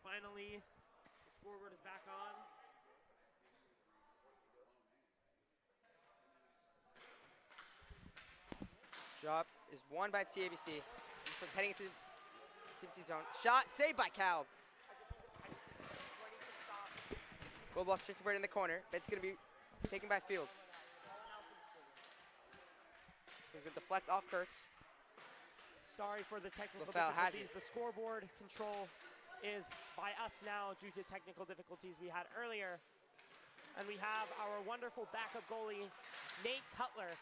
Finally, the scoreboard is back on. Drop is won by TABC. Defense heading into TABC zone. Shot saved by Cal. Goldwasser shoots right in the corner, but it's going to be taken by Field. So he's going to deflect off Kurtz. Sorry for the technical LaFell has difficulties. it. The scoreboard control is by us now due to technical difficulties we had earlier. And we have our wonderful backup goalie, Nate Cutler.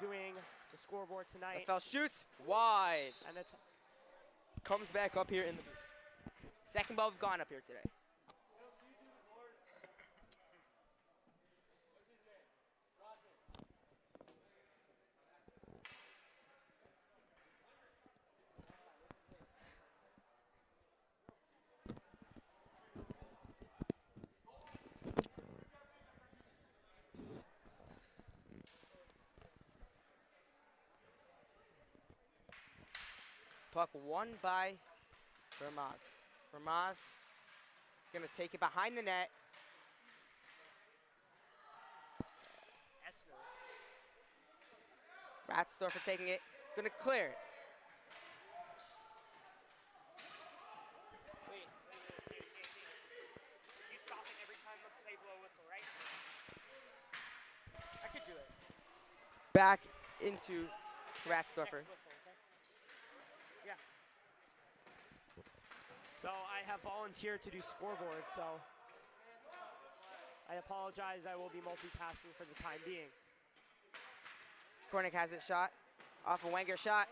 doing the scoreboard tonight. LaFell shoots wide. And it's Comes back up here in the second ball we've gone up here today. Puck won by Ramaz. Ramaz is going to take it behind the net. Ratsdorfer taking it. He's going to clear it. Wait. You stop it every time the play blow whistle, right? I could do it. Back into Ratsdorfer. Yeah. So I have volunteered to do scoreboard, so I apologize. I will be multitasking for the time being. Kornick has it shot. Off a Wenger shot.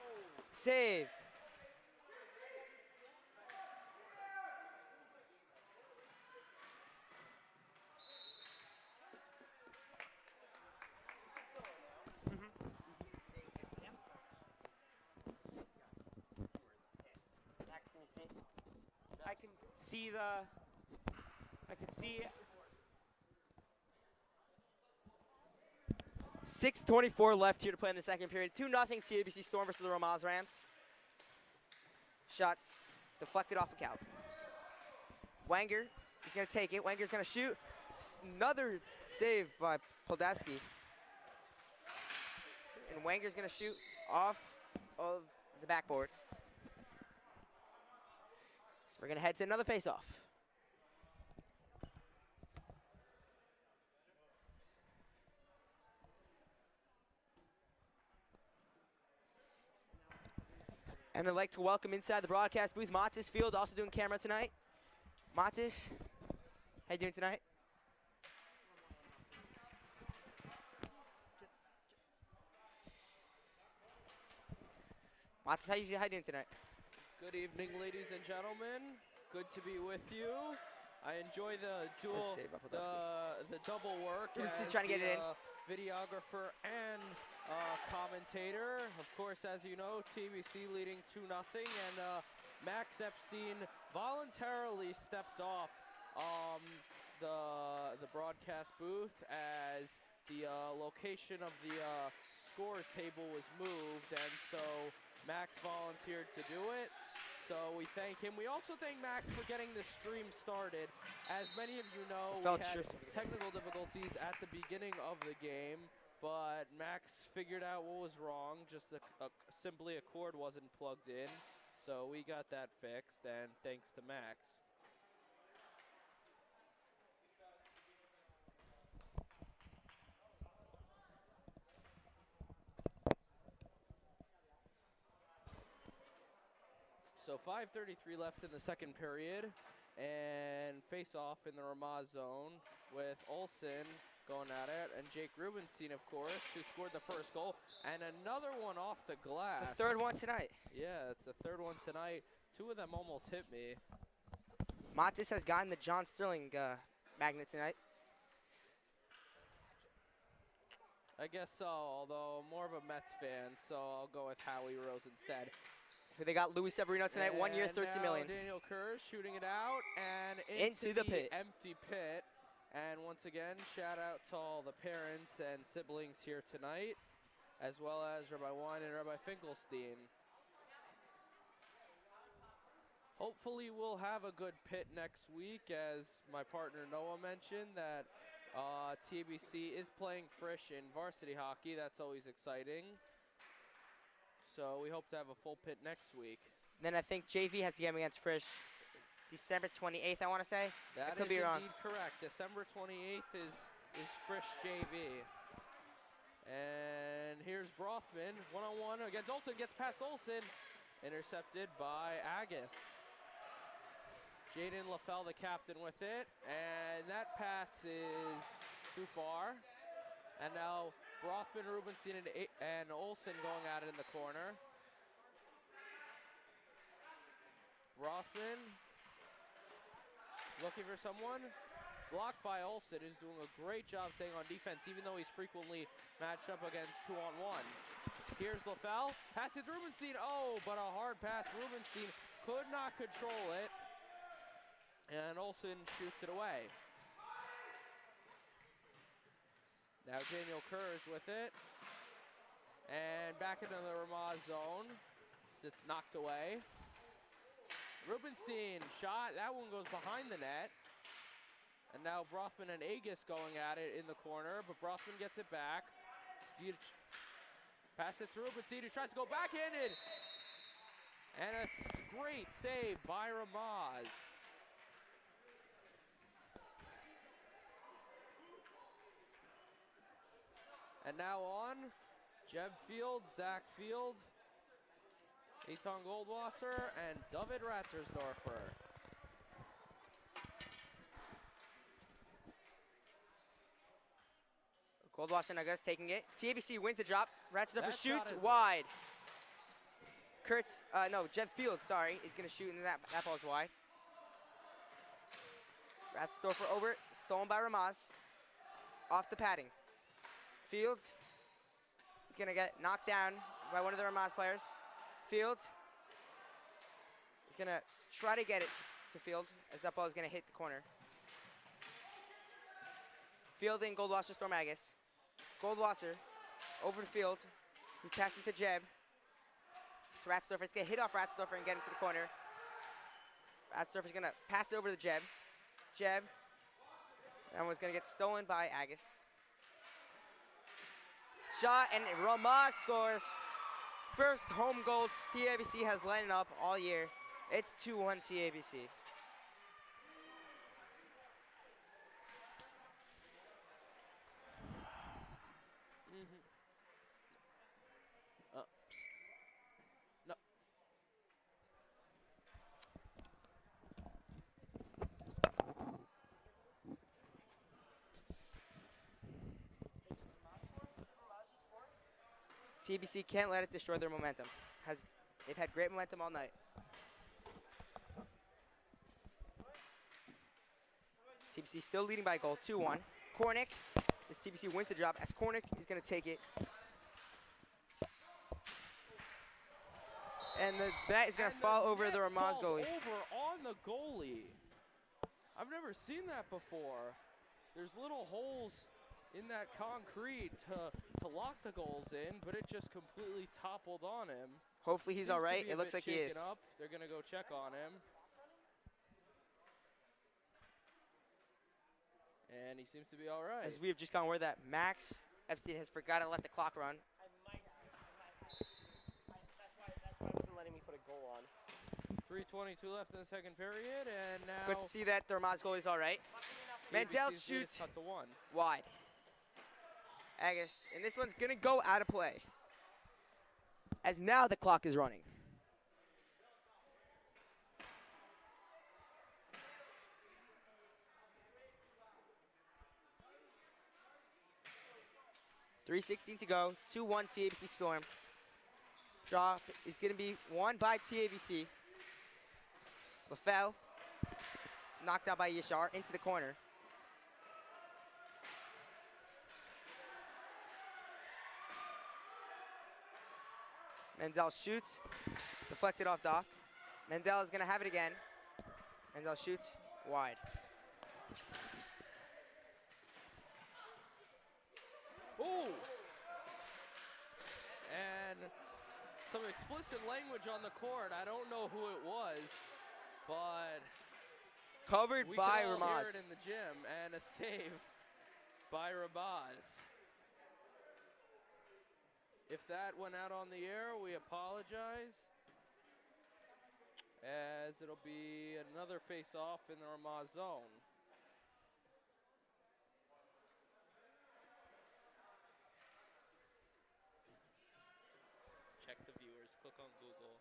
Saved. I can see I can see 6:24 left here to play in the second period. 2-0 TABC Storm versus the Ramaz Rams. Shots deflected off the couch. Wenger is going to take it. Wenger's going to shoot. Another save by Poldaski. And Wenger's going to shoot off of the backboard. So we're going to head to another face-off. And I'd like to welcome inside the broadcast booth Matis Field, also doing camera tonight. Matis, how you doing tonight? Matis, how you doing tonight? Good evening, ladies and gentlemen. Good to be with you. I enjoy the the double work as trying to get it in. Videographer and commentator. Of course, as you know, TBC leading 2-0, and Max Epstein voluntarily stepped off the broadcast booth as the location of the scores table was moved, and so Max volunteered to do it. So we thank him. We also thank Max for getting the stream started. As many of you know, we had technical difficulties at the beginning of the game, but Max figured out what was wrong. Just simply a cord wasn't plugged in. So we got that fixed, and thanks to Max. So 5:33 left in the second period, and face off in the Ramaz zone with Olsen going at it, and Jake Rubenstein, of course, who scored the first goal, and another one off the glass. The third one tonight. Yeah, it's the third one tonight. Two of them almost hit me. Matis has gotten the John Sterling magnet tonight. I guess so, although I'm more of a Mets fan, so I'll go with Howie Rose instead. They got Luis Severino tonight, 1 year, $13 million. Daniel Kerr shooting it out and into the pit. Empty pit. And once again, shout out to all the parents and siblings here tonight, as well as Rabbi Wine and Rabbi Finkelstein. Hopefully we'll have a good pit next week, as my partner Noah mentioned that TABC is playing Frisch in varsity hockey. That's always exciting. So we hope to have a full pit next week. Then I think JV has a game against Frisch December 28th, I want to say. That could is be wrong. Indeed correct. December 28th is Frisch JV. And here's Brothman, one-on-one against Olsen, gets past Olsen. Intercepted by Agus. Jaden LaFell, the captain, with it. And that pass is too far. And now Rothman, Rubenstein, and Olsen going at it in the corner. Rothman looking for someone. Blocked by Olsen, who's doing a great job staying on defense, even though he's frequently matched up against 2-on-1. Here's LaFell. Pass it to Rubenstein. Oh, but a hard pass. Rubenstein could not control it. And Olsen shoots it away. Now Daniel Kurz with it. And back into the Ramaz zone. It's knocked away. Rubenstein shot. That one goes behind the net. And now Brothman and Agus going at it in the corner, but Brothman gets it back. Pass it to Rubenstein, who tries to go backhanded. And a great save by Ramaz. And now on, Jeb Field, Zach Field, Eitan Goldwasser, and David Ratzersdorfer. Goldwasser and August taking it. TABC wins the drop. Ratzersdorfer That shoots shot is- wide. Jeb Field, sorry, is going to shoot, and that ball's wide. Ratzersdorfer over, stolen by Ramaz. Off the padding. Fields is going to get knocked down by one of the Ramaz players. Fields is going to try to get it to Field, as that ball is going to hit the corner. Field and Goldwasser storm Agus. Goldwasser over the Field. He passes to Jeb. To Ratzersdorfer. It's going to hit off Ratzersdorfer and get into the corner. Ratzersdorfer is going to pass it over to Jeb. Jeb. That one's going to get stolen by Agus. Shot, and Ramaz scores. First home goal TABC has lighted up all year. It's 2-1 TABC. No. TBC can't let it destroy their momentum. They've had great momentum all night. TBC still leading by a goal, 2-1. Kornick, this TBC wins the drop as Kornick is going to take it. And the net is going to fall over the Ramaz goalie. Over on the goalie. I've never seen that before. There's little holes in that concrete to lock the goals in, but it just completely toppled on him. Hopefully he's all right. It looks like he is. Up. They're going to go check on him. And he seems to be all right. As we have just gone word that Max Epstein has forgot to let the clock run. That's why I wasn't letting me put a goal on. 3:22 left in the second period, and now Good to see that the Ramaz goalie's all right. Mandel shoots cut to one. wide. Agus, and this one's gonna go out of play. As now the clock is running. .316 to go, 2-1 TABC Storm. Drop is gonna be won by TABC. LaFell, knocked out by Yashar into the corner. Mendel shoots, deflected off Doft. Mendel is gonna have it again. Mendel shoots wide. Ooh! And some explicit language on the court. I don't know who it was, but Covered we by could all hear Ramaz. it in the gym, and a save by Ramaz. If that went out on the air, we apologize, as it'll be another face-off in the Ramaz zone. Check the viewers, click on Google.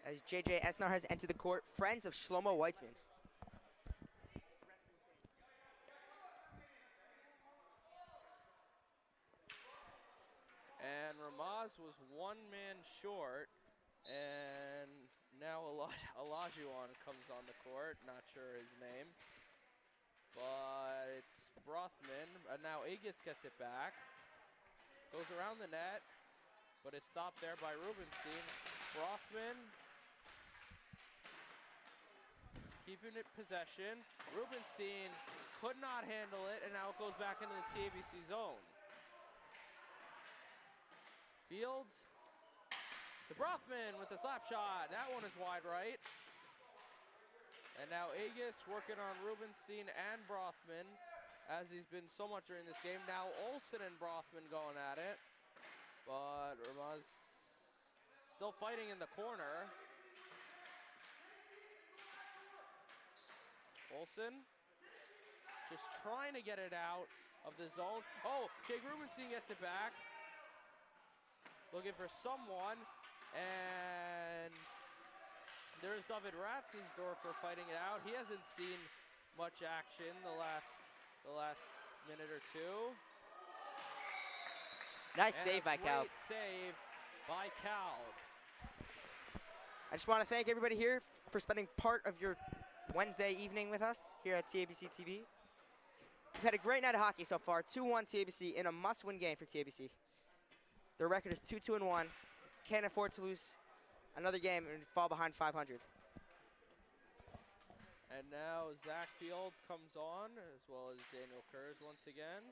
As JJ Esnar has entered the court, friends of Shlomo Weitzman. And Ramaz was 1 man short. And now Olajuwon comes on the court. Not sure his name. But it's Brothman. And now Agis gets it back. Goes around the net. But is stopped there by Rubenstein. Brothman keeping it possession. Rubenstein could not handle it, and now it goes back into the TABC zone. Fields to Brothman with a slap shot. That one is wide right. And now Agis working on Rubenstein and Brothman, as he's been so much during this game. Now Olsen and Brothman going at it. But Ramaz still fighting in the corner. Olsen just trying to get it out of the zone. Oh, Jake Rubenstein gets it back. Looking for someone. And there's David Ratzesdorfer fighting it out. He hasn't seen much action the last minute or two. Nice save by Cal. Great save by Cal. I just want to thank everybody here for spending part of your Wednesday evening with us here at TABC TV. We've had a great night of hockey so far. 2-1 TABC in a must-win game for TABC. Their record is 2-2-1. Can't afford to lose another game and fall behind 500. And now Zach Fields comes on, as well as Daniel Kurz once again.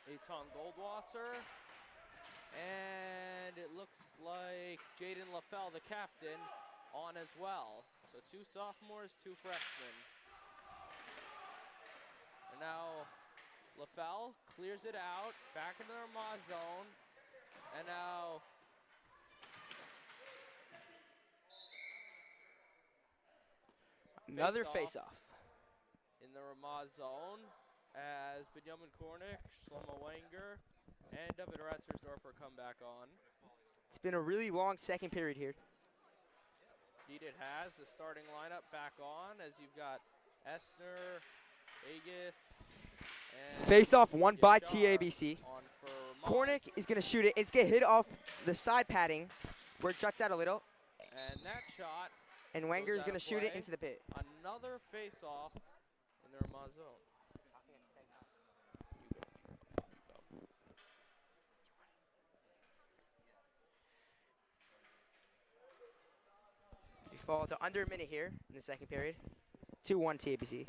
Eitan Goldwasser. And it looks like Jaden LaFell, the captain, on as well. So 2 sophomores, 2 freshmen. And now LaFell clears it out, back into the Ramaz zone. And now another face-off in the Ramaz zone as Benjamin Kornick, Shlomo Wenger, and David Ratzesdorfer come back on. It's been a really long second period here. Indeed it has. The starting lineup back on as you've got Essner, Agis, and Face-off won by Yashar TABC. on for Ramaz. Kornick is going to shoot it. It's going to hit off the side padding where it juts out a little. And that shot, And Wenger is out going to of shoot it play. into the pit. Another face-off in the Ramaz zone. You go. We fall to under a minute here in the second period. 2-1 TABC.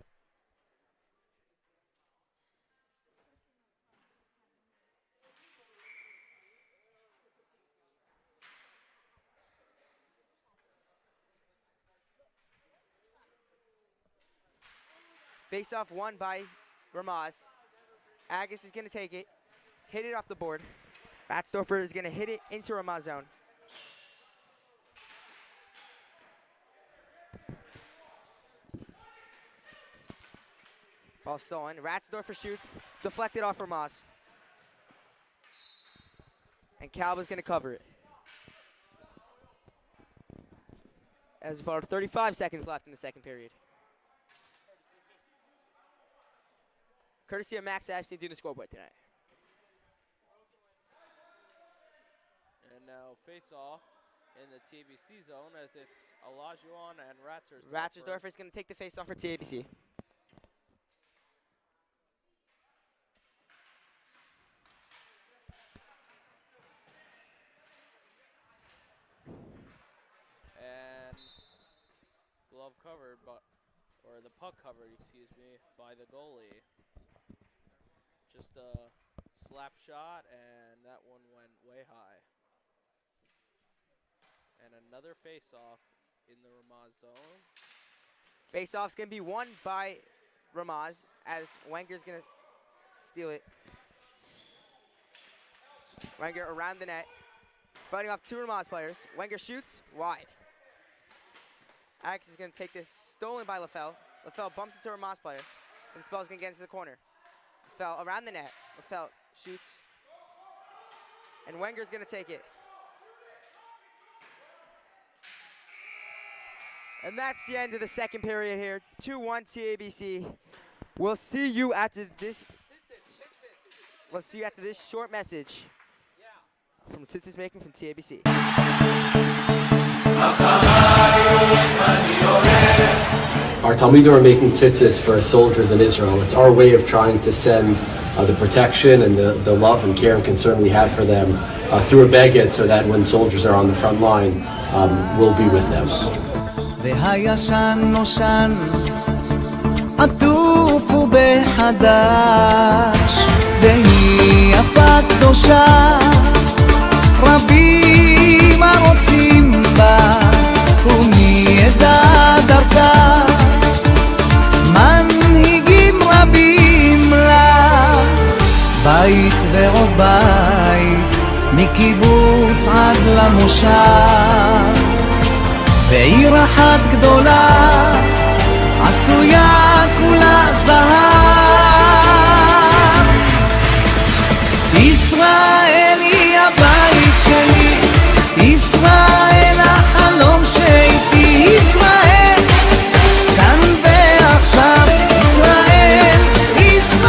Face-off won by Ramaz. Agus is going to take it, hit it off the board. Ratzesdorfer is going to hit it into Ramaz zone. Ball stolen. Ratzesdorfer shoots, deflected off Ramaz. And Calba's going to cover it. As for 35 seconds left in the second period. Courtesy of Max FC doing the scoreboard tonight. And now face-off in the TABC zone as it's Olajuwon and Ratzesdorfer. Ratzesdorfer is going to take the face-off for TABC. And glove covered, or the puck covered, excuse me, by the goalie. Just a slap shot, and that one went way high. And another face-off in the Ramaz zone. Face-off's going to be won by Ramaz as Wenger's going to steal it. Wenger around the net, fighting off 2 Ramaz players. Wenger shoots wide. Alex is going to take this, stolen by LaFell. LaFell bumps into a Ramaz player, and this ball's going to get into the corner. LaFell around the net. LaFell shoots, and Wenger's going to take it. And that's the end of the second period here. 2-1 TABC. We'll see you after this. We'll see you after this short message. from Tzitzis Making from TABC. Our Talmidim are making tzitzis for soldiers in Israel. It's our way of trying to send the protection and the love and care and concern we have for them through a beged, so that when soldiers are on the front line, we'll be with them. והישן נושן עטוף ובחדש והיא יפה קדושה רבים הרוצים בה ומי ידע דרכה מנהיגים רבים לה בית ועוד בית מקיבוץ עד למושב בעיר אחת גדולה עשויה כולה זהב ישראל היא הבית שלי ישראל החלום שאיתי ישראל כאן ועכשיו ישראל ישראל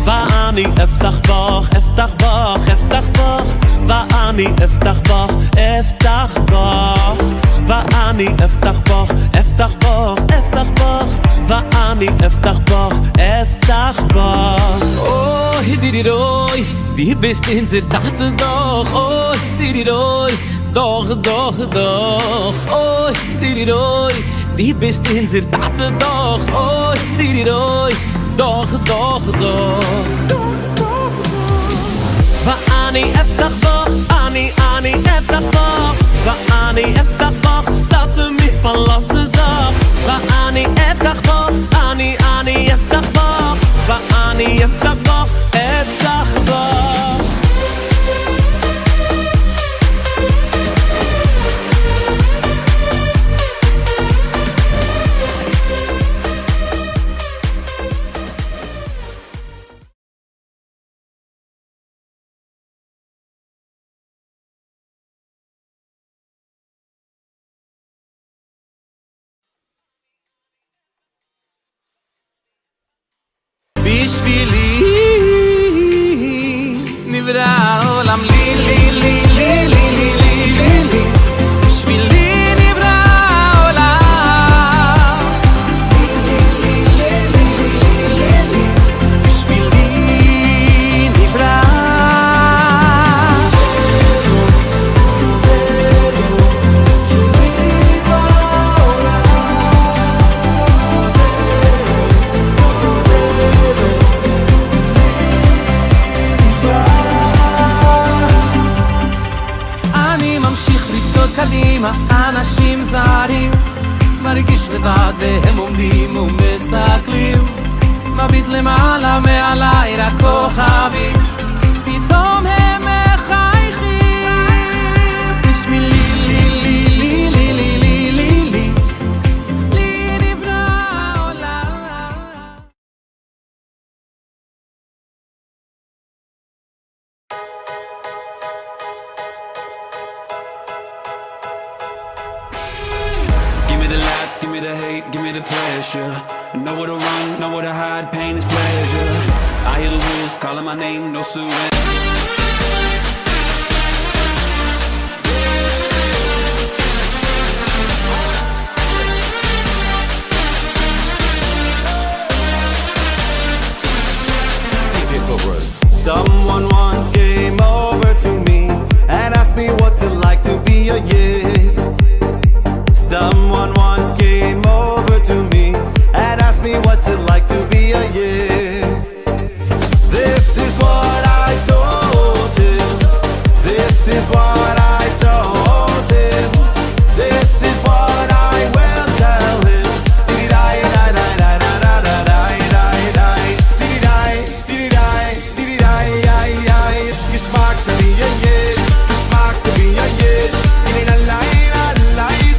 ואני אפתח בך, אפתח בך, אפתח בך ואני אפתח בך, אפתח בך ואני אפתח בך, אפתח בך, אפתח בך ואני אפתח בך, אפתח בך Oh, hididiroi, die bist in zir tachte doch Oh, hididiroi, doch, doch, doch Oh, hididiroi, die bist in zir tachte doch Oh, hididiroi, doch, doch, doch ואני אפתח בך, אני אפתח בך ואני אפתח בך, dat de mich verlassen zag ואני אפתח בך, אני אפתח בך ואני אפתח בך, אפתח בך בשבילי נברא העולם לי לי לי לי לי לי לי לי לי בשבילי נברא העולם בשבילי נברא קדימה, אנשים זרים מרגיש לבד והם עומדים ומסתכלים מביט למעלה מעליי רק כוכבים פתאום הם מחייכים בשבילי לי לי לי לי לי לי לי לי לי נברא העולם Give me the lights, give me the hate, give me the pressure Nowhere to run, nowhere to hide, pain is pleasure I hear the wolves calling my name, no surrender Someone once came over to me and asked me what's it like to be a yid. Someone once came over to me and asked me what's it like to be a yid. This is what I told him. This is what I told him. This is what I will tell him. Geschmack to be a yid, geschmack to be a yid.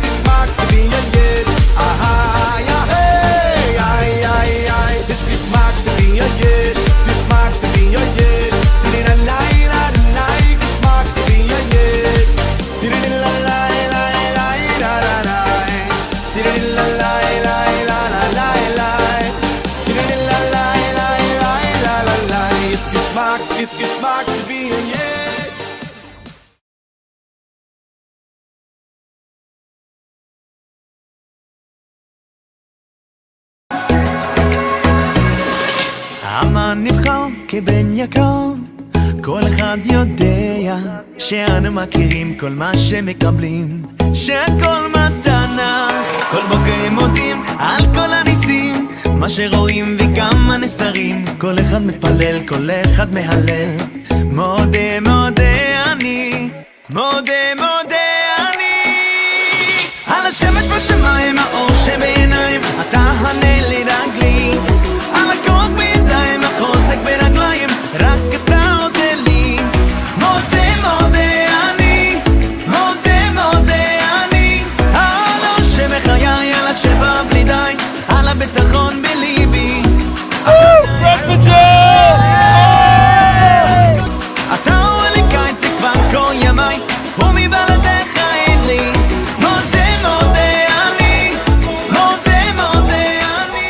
Geschmack to be a yid. Aha, ja hey, ay, ay, ay. This geschmack to be It's Geschmack to be in, yeah. אמן נבחר כבן יקר, כל אחד יודע שאנו מכירים כל מה שמקבלים, שהכל מתנה, כל בוקר מודים על כל הניסים, מה שרואים וגם הנסתרים, כל אחד מתפלל, כל אחד מהלל, מודה מודה אני, מודה מודה אני. על השמש בשמיים, האור שבעיניים, אתה הנר לרגלי, על הכוח בידיים, החוזק ברגליים, רק אתה עוזר לי. מודה מודה אני, מודה מודה אני, על האור שבחיי, על השפע בלי די, על הביטחון בליבי. אתה הוא אליקי תקווה כל ימיי, ומבלעדיך אין לי. מודה מודה אני, מודה מודה אני.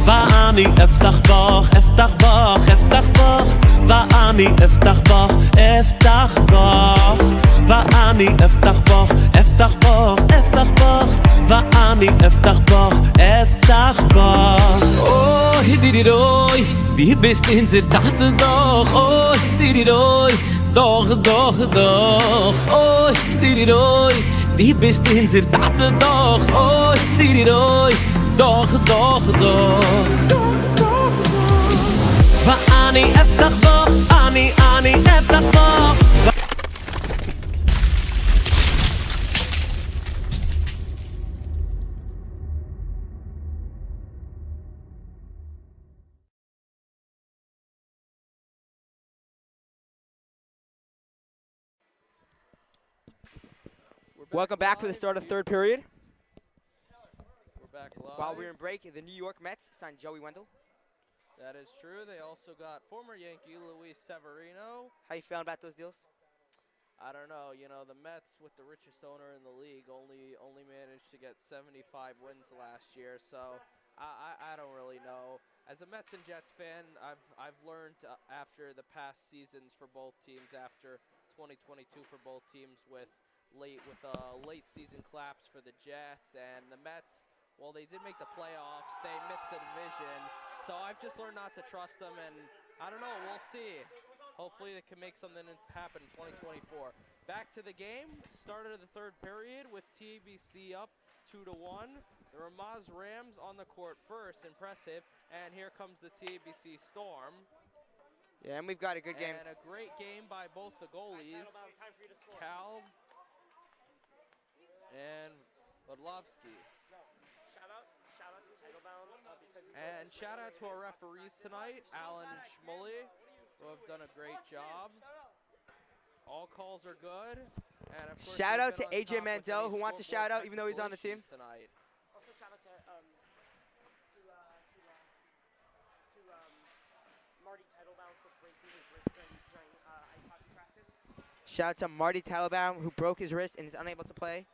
ואני אפתח בך, אפתח בך, אפתח בך, ואני אפתח בך, אפתח בך, ואני אפתח בך, אפתח בך, אפתח בך, ואני אפתח בך, אפתח bach. Oh, hididiroi, die bist in der Tat doch. Oh, hididiroi, doch, doch, doch. Oh, hididiroi, die bist in der Tat doch. Oh, hididiroi, doch, doch, doch. ואני אפתח בך, אני אפתח בך. Welcome back for the start of third period. We're back live. While we were in break, the New York Mets signed Joey Wendell. That is true. They also got former Yankee Luis Severino. How you feeling about those deals? I don't know. You know, the Mets, with the richest owner in the league, only managed to get 75 wins last year. So I don't really know. As a Mets and Jets fan, I've learned after the past seasons for both teams, after 2022 for both teams with late season collapse for the Jets and the Mets. Well, they did make the playoffs. They missed the division. So I've just learned not to trust them, and I don't know. We'll see. Hopefully they can make something happen in 2024. Back to the game. Started the third period with TABC up 2-1. The Ramaz Rams on the court first. Impressive. And here comes the TABC Storm. Yeah, and we've got a good game. And a great game by both the goalies, Cal and Bodlovsky. And shout out to our referees tonight, Alan and Schmully, who have done a great job. All calls are good. And of course, shout out to AJ Mandel, who wants a shout out even though he's on the team. Tonight. Also shout out to Marty Teitelbaum for breaking his wrist during ice hockey practice. Shout out to Marty Teitelbaum, who broke his wrist and is unable to play.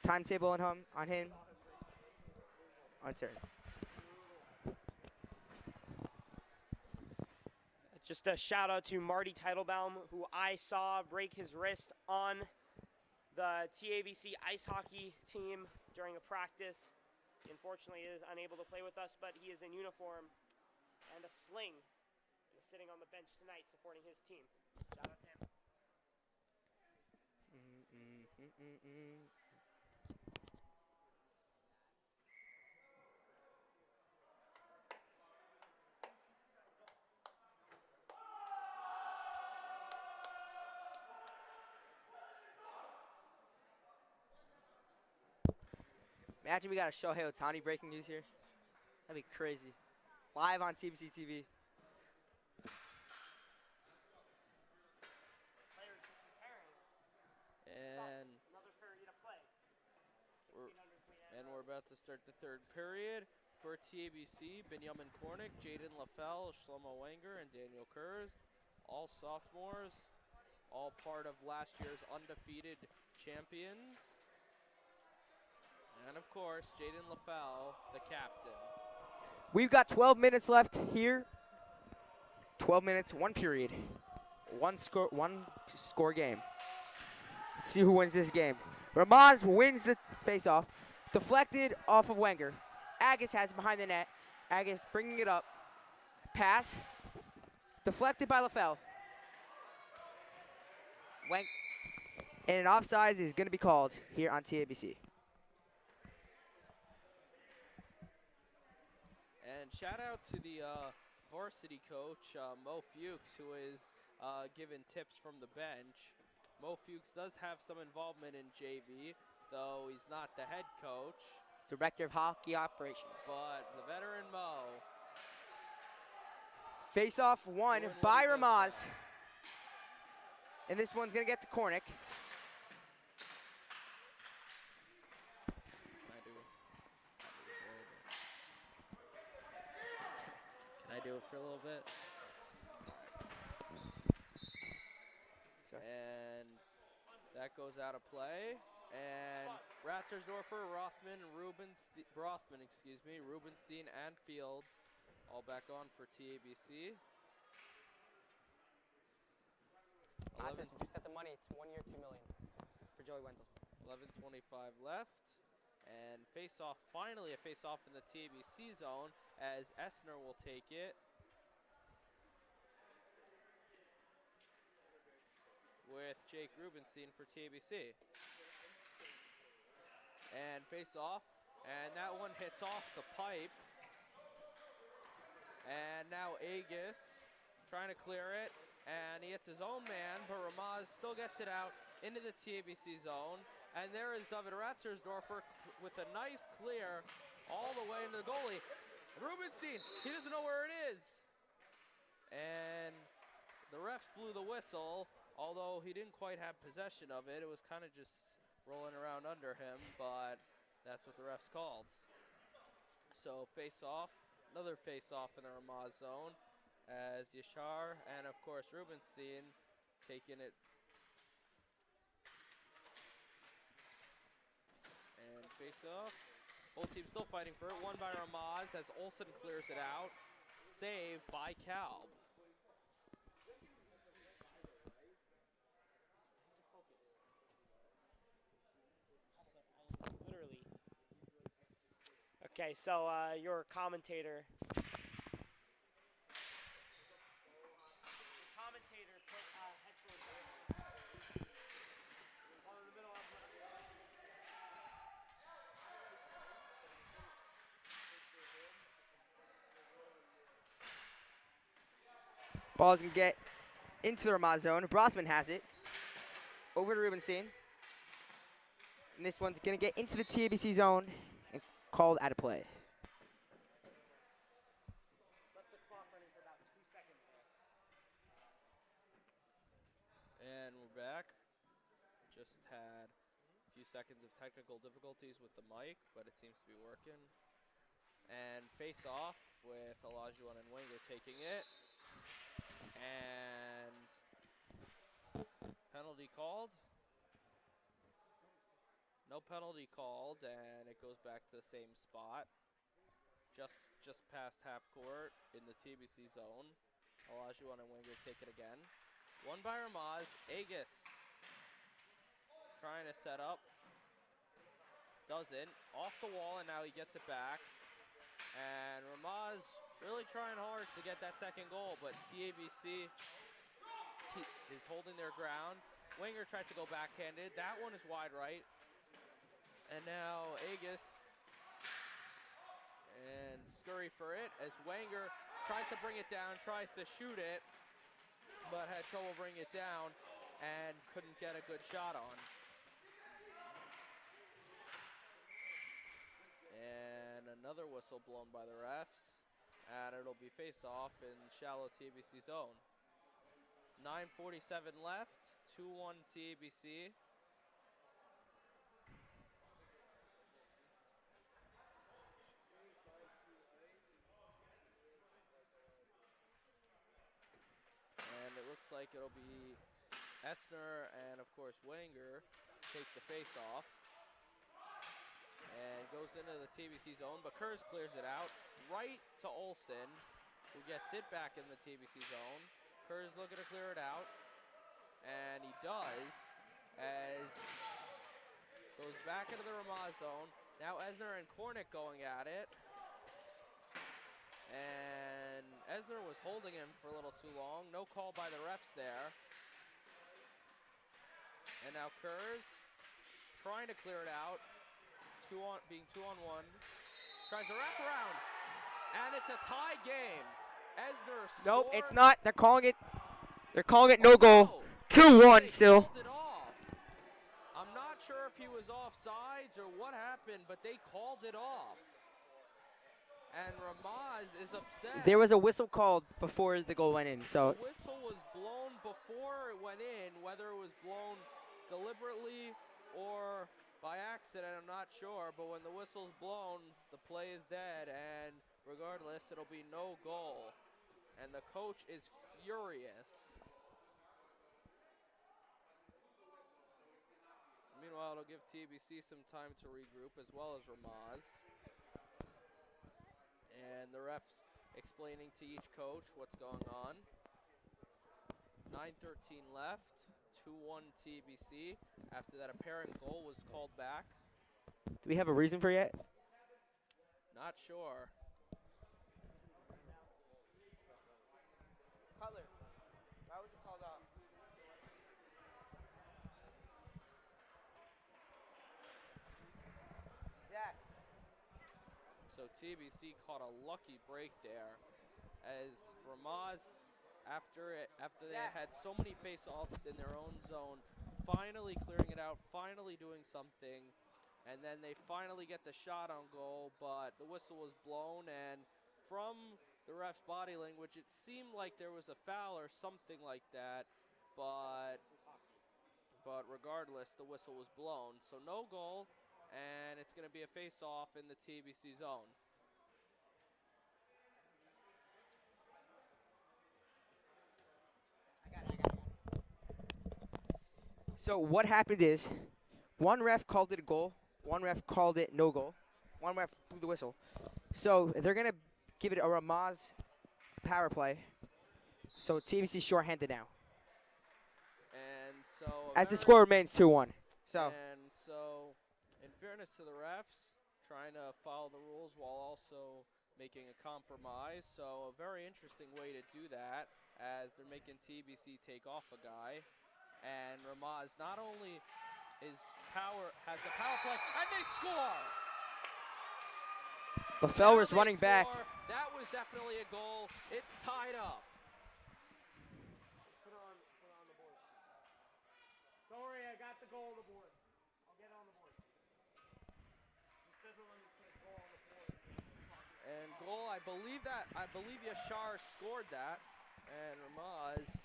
Timetable on him. Uncertain. Just a shout out to Marty Teitelbaum, who I saw break his wrist on the TABC ice hockey team during a practice. Unfortunately, he is unable to play with us, but he is in uniform and a sling and is sitting on the bench tonight supporting his team. Shout out to him. Imagine we got a Shohei Ohtani breaking news here. That'd be crazy. Live on TBC TV. And we're we're about to start the third period. For TABC, Benjamin Kornick, Jaden LaFell, Shlomo Wenger, and Daniel Kurz, all sophomores, all part of last year's undefeated champions. And of course, Jaden LaFell, the captain. We've got 12 minutes left here. 12 minutes, one period. One score game. Let's see who wins this game. Ramaz wins the face-off. Deflected off of Wenger. Agus has it behind the net. Agus bringing it up. Pass. Deflected by LaFell. And an offsides is going to be called here on TABC. And shout out to the varsity coach, Mo Fuchs, who is given tips from the bench. Mo Fuchs does have some involvement in JV, though he's not the head coach. He's Director of Hockey Operations. But the veteran Mo. Face-off won by Ramaz. And this one's going to get to Kornick. Can I do it for a little bit? Sorry. And that goes out of play. And Ratzersdorfer, Rubenstein, and Fields all back on for TABC. Mathis, we just got the money. It's 1 year, $2 million for Joey Wendell. 11:25 left. And face-off, finally a face-off in the TABC zone as Essner will take it. With Jake Rubenstein for TABC. And face-off, and that one hits off the pipe. And now Agus trying to clear it, and he hits his own man, but Ramaz still gets it out into the TABC zone. And there is David Ratzersdorfer with a nice clear all the way into the goalie. Rubenstein, he doesn't know where it is. And the refs blew the whistle, although he didn't quite have possession of it. It was kind of just rolling around under him, but that's what the refs called. So face-off, another face-off in the Ramaz zone as Yashar and, of course, Rubenstein taking it. And face-off. Both teams still fighting for it. Won by Ramaz as Olsen clears it out. Saved by Kalb. Literally. Okay, so your commentator. Commentator put headphones in. One in the middle of Ball's going to get into the Ramaz zone. Brothman has it. Over to Rubenstein. And this one's going to get into the TABC zone and called out of play. left the clock running for about 2 seconds there. And we're back. Just had a few seconds of technical difficulties with the mic, but it seems to be working. And face off with Olajuwon and Wenger taking it. And penalty called. No penalty called, and it goes back to the same spot. Just past half court in the TBC zone. Olajuwon and Wenger take it again. Won by Ramaz. Agus trying to set up. Doesn't. Off the wall, and now he gets it back. And Ramaz really trying hard to get that second goal, but TABC is holding their ground. Wenger tried to go backhanded. That one is wide right. And now Agus and scurry for it as Wenger tries to bring it down, tries to shoot it, but had trouble bringing it down and couldn't get a good shot on. And another whistle blown by the refs, and it'll be face-off in shallow TABC zone. 9:47 left, 2-1 TABC. like it'll be Essner and, of course, Wenger take the face-off. And goes into the TBC zone, but Kurz clears it out right to Olsen, who gets it back in the TBC zone. Kurz looking to clear it out, and he does, as goes back into the Ramaz zone. Now Esner and Kornick going at it. And Esner was holding him for a little too long. No call by the refs there. And now Kurz trying to clear it out. Being 2-on-1. Tries to wrap around. And it's a tie game. Esner scored. Nope, it's not. They're calling it no goal. 2-1 still. Called it off. I'm not sure if he was offsides or what happened, but they called it off. And Ramaz is upset. There was a whistle called before the goal went in, so. The whistle was blown before it went in, whether it was blown deliberately or by accident, I'm not sure, but when the whistle's blown, the play is dead, and regardless, it'll be no goal. And the coach is furious. Meanwhile, it'll give TBC some time to regroup, as well as Ramaz. And the refs explaining to each coach what's going on. 9:13 left. 2-1 TBC. After that apparent goal was called back. Do we have a reason for it yet? Not sure. Cutler. Why was it called off? Zach. So TBC caught a lucky break there, as Ramaz, after they had so many face-offs in their own zone, finally clearing it out, finally doing something, and then they finally get the shot on goal, but the whistle was blown, and from the ref's body language, it seemed like there was a foul or something like that, but regardless, the whistle was blown. So no goal, and it's going to be a face-off in the TBC zone. So what happened is, one ref called it a goal, one ref called it no goal, one ref blew the whistle. So they're going to give it a Ramaz power play. So TBC shorthanded now. And so as the score remains 2-1. So in fairness to the refs, trying to follow the rules while also making a compromise. So a very interesting way to do that, as they're making TBC take off a guy. And Ramaz not only has the power play, and they score! LaFell was running back. That was definitely a goal. It's tied up. Put on the board. Don't worry, I got the goal on the board. I'll get it on the board. Just doesn't let me put a goal on the board. And goal, I believe Yashar scored that, and Ramaz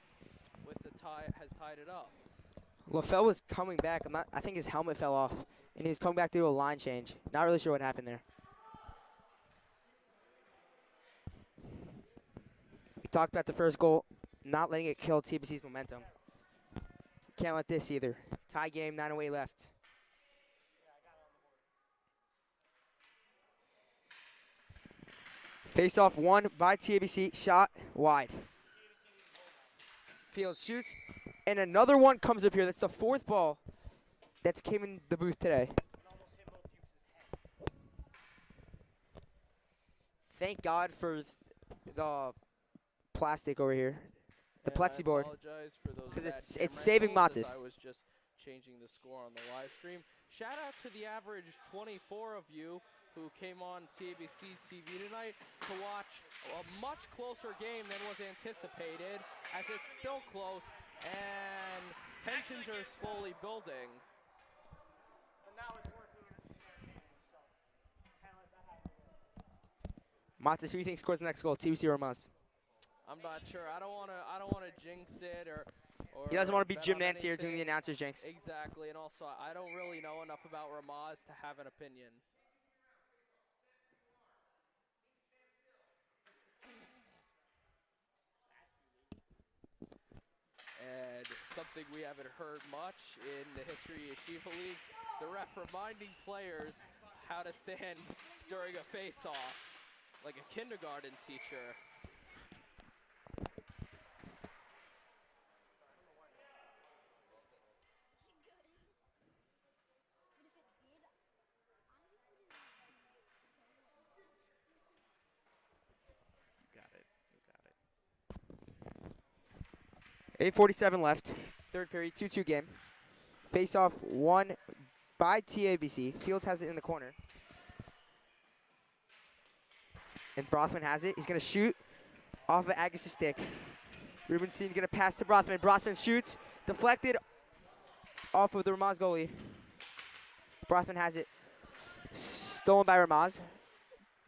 with the tie has tied it up. LaFell was coming back. I think his helmet fell off, and he was coming back to do a line change. Not really sure what happened there. We talked about the first goal, not letting it kill TBC's momentum. Can't let this either. Tie game, 9:08 left. Face-off won by TABC, shot wide. Field shoots, and another one comes up here. That's the fourth ball that's came in the booth today. Thank God for the plastic over here, the plexi board. I apologize for those 'Cause bad it's camera saving angles, Matis. as I was just changing the score on the live stream. Shout out to the average 24 of you who came on TABC TV tonight to watch a much closer game than was anticipated, as it's still close and tensions are slowly building. But now it's working in a fair game, so kind of let that happen. Matis, who do you think scores the next goal, TBC or Ramaz? I'm not sure. I don't want to jinx it or He doesn't want to be bet Jim on Nance here doing the anything. announcer's jinx. Exactly, and also I don't really know enough about Ramaz to have an opinion. something we haven't heard much in the history of Yeshiva League. The ref reminding players how to stand during a face-off, like a kindergarten teacher. You got it. 8:47 left. Third period, 2-2 game. Face-off won by TABC. Fields has it in the corner. And Brothman has it. He's going to shoot off of Agus' stick. Rubenstein going to pass to Brothman. Brothman shoots. Deflected off of the Ramaz goalie. Brothman has it. Stolen by Ramaz.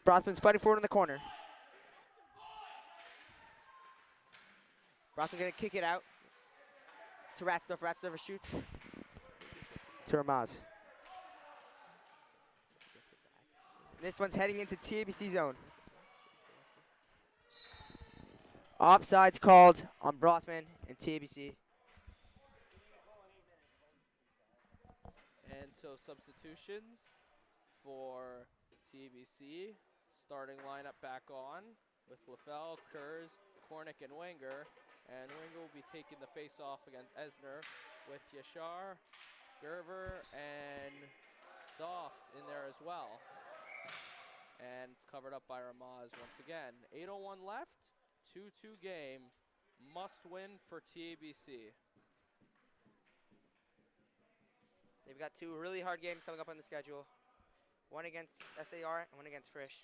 Brothman's fighting forward in the corner. Brothman going to kick it out to Ratzdorfer. Ratzdorfer shoots to Ramaz. This one's heading into TABC zone. Offsides called on Brothman and TABC. And so substitutions for TABC. Starting lineup back on with LaFell, Kurz, Kornick, and Wenger. And Wenger will be taking the face-off against Esner with Yashar, Gerver, and Doft in there as well. And it's covered up by Ramaz once again. 8:01 left, 2-2 game, must win for TABC. They've got two really hard games coming up on the schedule. One against SAR and one against Frisch.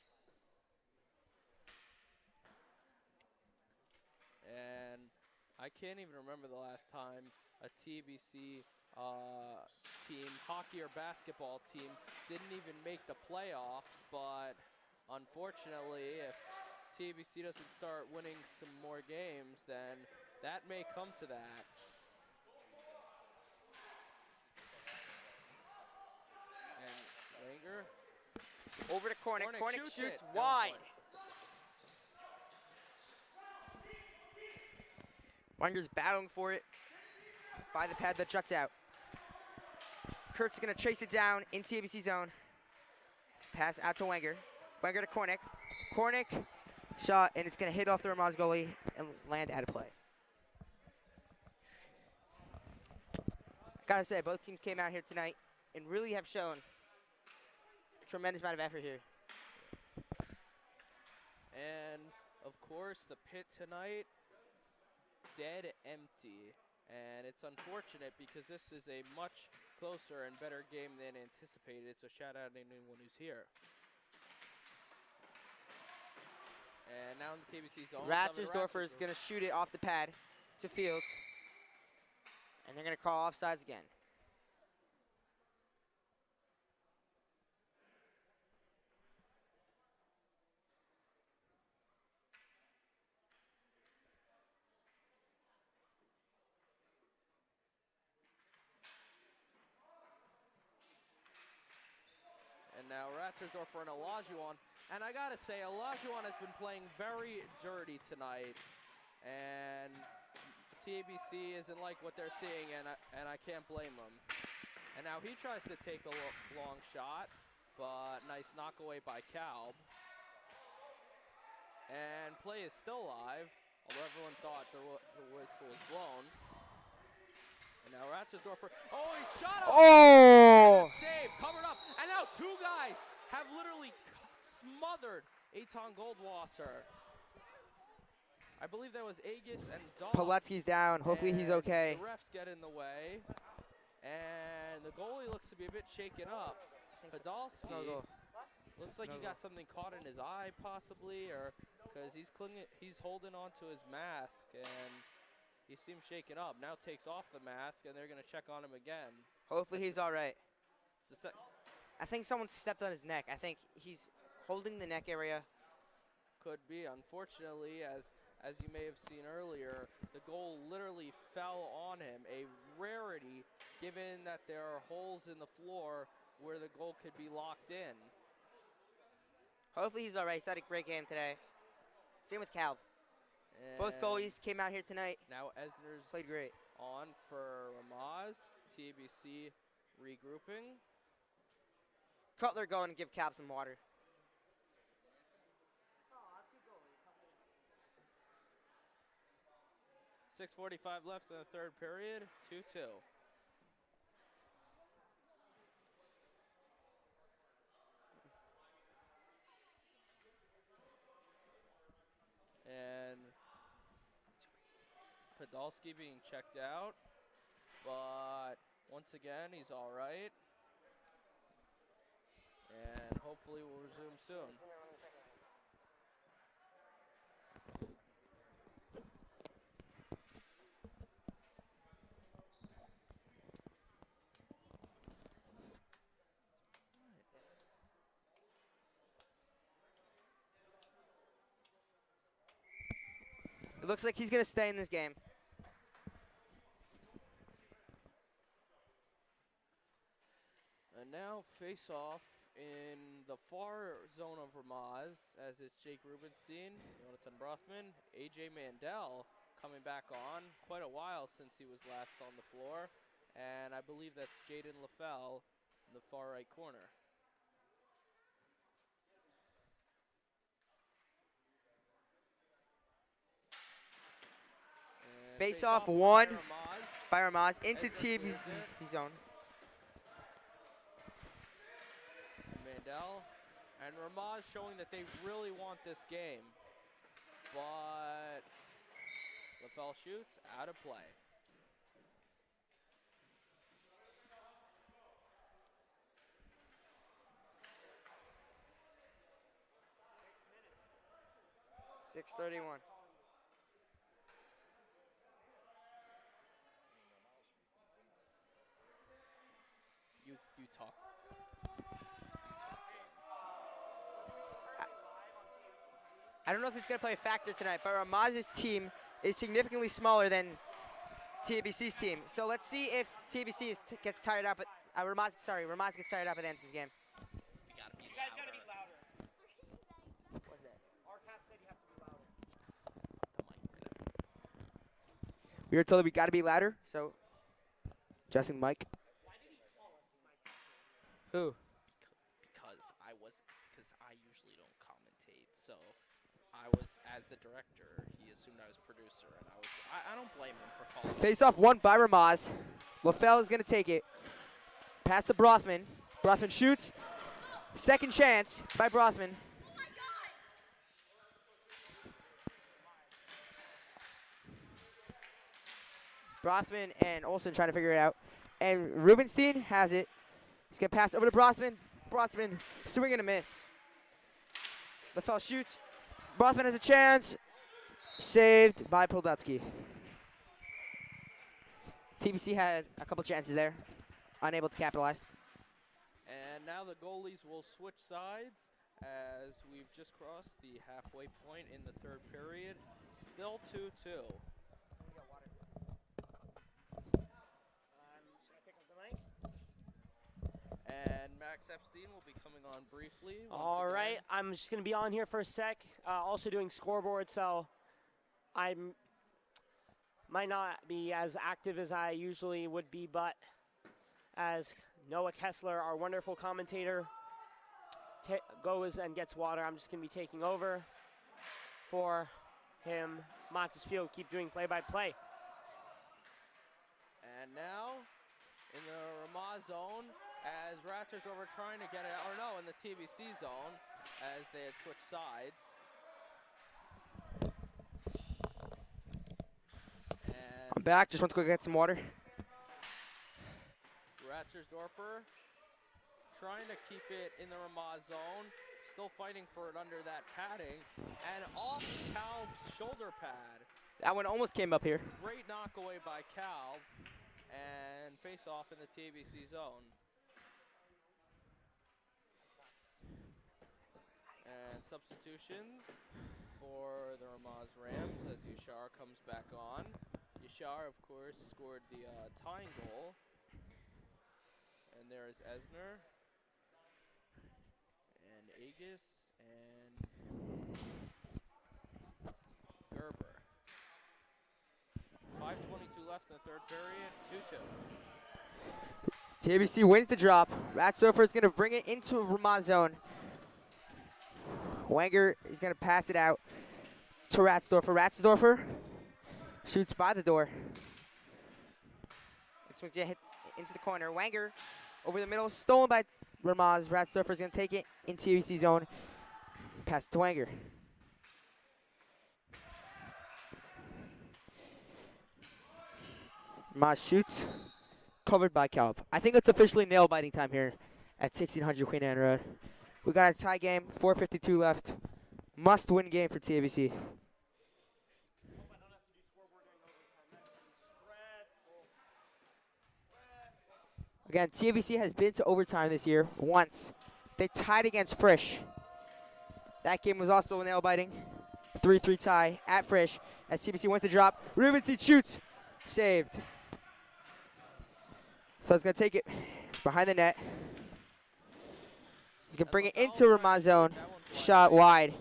And I can't even remember the last time a TBC team, hockey or basketball team, didn't even make the playoffs, but unfortunately, if TBC doesn't start winning some more games, then that may come to that. And Wenger. Over to Kornick. Kornick shoots shoots it. wide. Wenger's battling for it by the pad that juts out. Kurt's going to chase it down in TABC zone. Pass out to Wenger. Wenger to Kornick. Kornick shot, and it's going to hit off the Ramaz goalie and land out of play. Gotta say, both teams came out here tonight and really have shown a tremendous amount of effort here. And of course, the pit tonight, dead empty. And it's unfortunate because this is a much closer and better game than anticipated. So shout out to anyone who's here. And now in the TBC zone. Ratzersdorfer is going to shoot it off the pad to Fields. And they're going to call offsides again. And now Ratzersdorfer and Olajuwon. And I gotta say, Olajuwon has been playing very dirty tonight. And TABC isn't like what they're seeing, and I can't blame them. And now he tries to take a long shot, but nice knock away by Kalb. And play is still live, although everyone thought the whistle was blown. And now Ratzersdorfer, oh, he shot him! Oh! Save, covered up, and now two guys have literally smothered Eitan Goldwasser. I believe that was Agus and Dahl. Poletsky's down. Hopefully he's okay. The refs get in the way, and the goalie looks to be a bit shaken up. Podolsky looks like he got something caught in his eye, possibly, or because he's holding on to his mask, and he seems shaken up. Now takes off the mask, and they're going to check on him again. Hopefully he's all right. It's I think someone stepped on his neck. I think he's holding the neck area. Could be. Unfortunately, as you may have seen earlier, the goal literally fell on him. A rarity, given that there are holes in the floor where the goal could be locked in. Hopefully he's all right. He's had a great game today. Same with Cal. Both goalies came out here tonight. Now Esner's played great. on for Ramaz. TABC regrouping. Cutler, go and give Cap some water. 6:45 left in the third period, 2-2. And Podolsky being checked out, but once again, he's all right. And hopefully we'll resume soon. It looks like he's going to stay in this game. And now face off in the far zone of Ramaz, as it's Jake Rubenstein, Jonathan Brothman, AJ Mandel coming back on. Quite a while since he was last on the floor. And I believe that's Jaden LaFell in the far right corner. And Face off one by Ramaz into TABC zone. Mandel and Ramaz showing that they really want this game, but LaFell shoots out of play. .6:31. You talk. I don't know if it's going to play a factor tonight, but Ramaz's team is significantly smaller than TABC's team. So let's see if TABC gets tired up. Ramaz gets tired up at the end of this game. You guys gotta be louder. What's that? Our cap said you have to be louder. We were told that we got to be louder, so adjusting the mic. Why did he call us his mic? Who? Because I usually don't commentate, so I was, as the director, he assumed I was producer, and I don't blame him for calling. Face off one by Ramaz. LaFell is going to take it. Pass to Brothman. Brothman shoots. Second chance by Brothman. Brothman and Olsen trying to figure it out. And Rubenstein has it. He's going to pass over to Brothman. Brothman, swing and a miss. LaFell shoots. Brothman has a chance. Saved by Poldutsky. TBC had a couple chances there. Unable to capitalize. And now the goalies will switch sides as we've just crossed the halfway point in the third period. Still 2-2. Should I pick up the mic? And Max Epstein will be coming on briefly. All right, I'm just going to be on here for a sec. Also doing scoreboard, so I might not be as active as I usually would be, but as Noah Kessler, our wonderful commentator, goes and gets water, I'm just going to be taking over for him. Montes Field, keep doing play-by-play. And now in the Ramaz zone, as Ratzersdorfer trying to get it, or no, in the TBC zone, as they had switched sides. And I'm back. Just want to go get some water. Ratzersdorfer trying to keep it in the Ramaz zone, still fighting for it under that padding, and off Calb's shoulder pad. That one almost came up here. Great knock away by Calb, and face off in the TBC zone. And substitutions for the Ramaz Rams as Yashar comes back on. Yashar, of course, scored the tying goal. And there is Esner, and Agus, and Gerber. 5:22 left left in the third period, 2-2. TABC wins the drop. Ratsdorfer is going to bring it into Ramaz zone. Wenger is going to pass it out to Ratsdorfer. Ratsdorfer shoots by the door. It's going to hit into the corner. Wenger over the middle, stolen by Ramaz. Ratsdorfer is going to take it in TABC zone. Pass it to Wenger. Ramaz shoots, covered by Calp. I think it's officially nail biting time here at 1600 Queen Anne Road. We got a tie game, 4:52 left. Must win game for TABC. Again, TABC has been to overtime this year once. They tied against Frisch. That game was also nail biting. 3-3 tie at Frisch as TABC wants to drop. Rubenstein shoots, saved. So it's going to take it behind the net. He's going to bring it into Ramaz zone. Shot wide.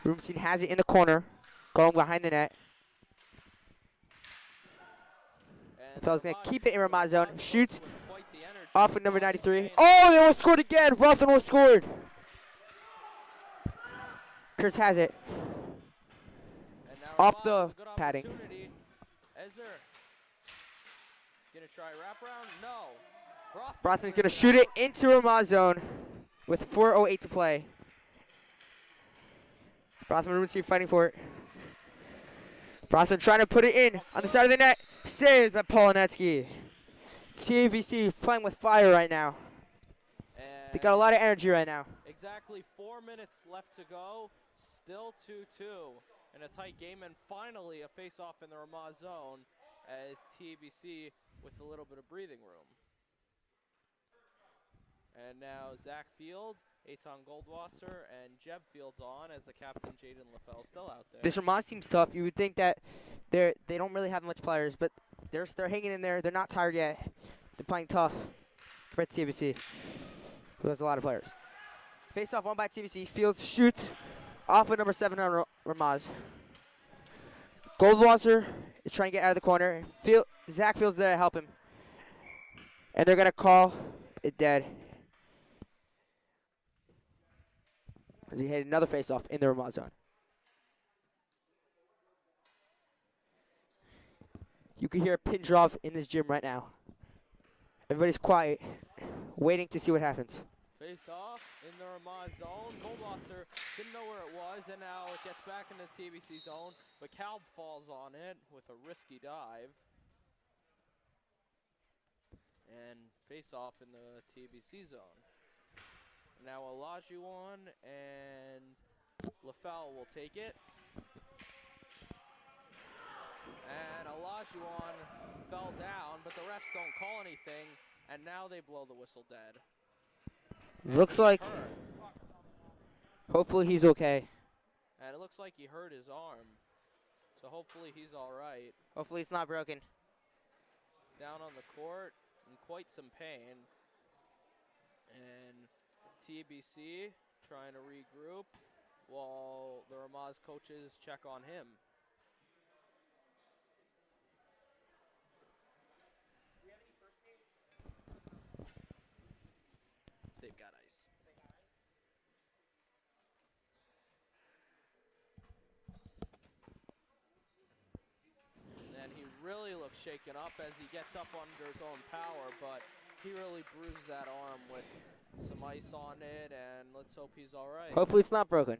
Rubenstein has it in the corner, going behind the net. So he's going to keep it in Ramaz zone. Shoots off with number 93. Oh, they almost scored again. Ruffin almost scored. Kurtz has it. Off the padding. Ezra. He's going to try wraparound. No. Brosnan's going to shoot it into Ramaz zone with 4:08 to play. Brosnan and Rubenstein fighting for it. Brosnan trying to put it in on the side of the net. Saved by Polonetsky. TABC playing with fire right now. And they got a lot of energy right now. Exactly 4 minutes left to go. Still 2-2 in a tight game. And finally a face-off in the Ramaz zone as TABC with a little bit of breathing room. And now Zach Field, Eitan Goldwasser, and Jeb Fields on as the captain Jaden LaFell still out there. This Ramaz team's tough. You would think that they don't really have much players, but they're hanging in there. They're not tired yet. They're playing tough compared to TABC, who has a lot of players. Face off won by TABC. Fields shoots off of number 7 on Ramaz. Goldwasser is trying to get out of the corner. Zach Fields there to help him. And they're going to call it dead. As he hit another face-off in the Ramaz zone. You can hear a pin drop in this gym right now. Everybody's quiet, waiting to see what happens. Face off in the Ramaz zone. Goldwasser didn't know where it was, and now it gets back into the TABC zone. But Calb falls on it with a risky dive. And face off in the TABC zone. Now Olajuwon and LaFell will take it. And Olajuwon fell down, but the refs don't call anything, and now they blow the whistle dead. Looks like, hopefully he's okay. And it looks like he hurt his arm, so hopefully he's all right. Hopefully it's not broken. Down on the court in quite some pain. And TABC trying to regroup while the Ramaz coaches check on him. They've got ice. And he really looks shaken up as he gets up under his own power, but he really bruised that arm with some ice on it, and let's hope he's all right. Hopefully it's not broken.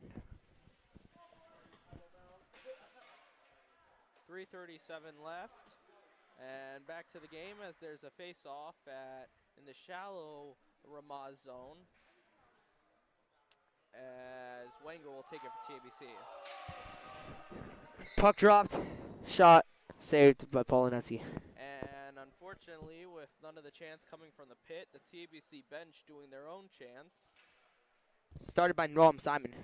3:37 left, and back to the game as there's a face-off in the shallow Ramaz zone, as Wenger will take it for TABC. Puck dropped, shot saved by Polonetsky. And unfortunately, with none of the chance coming from the pit, the TABC bench doing their own chance. Started by Noam Simon.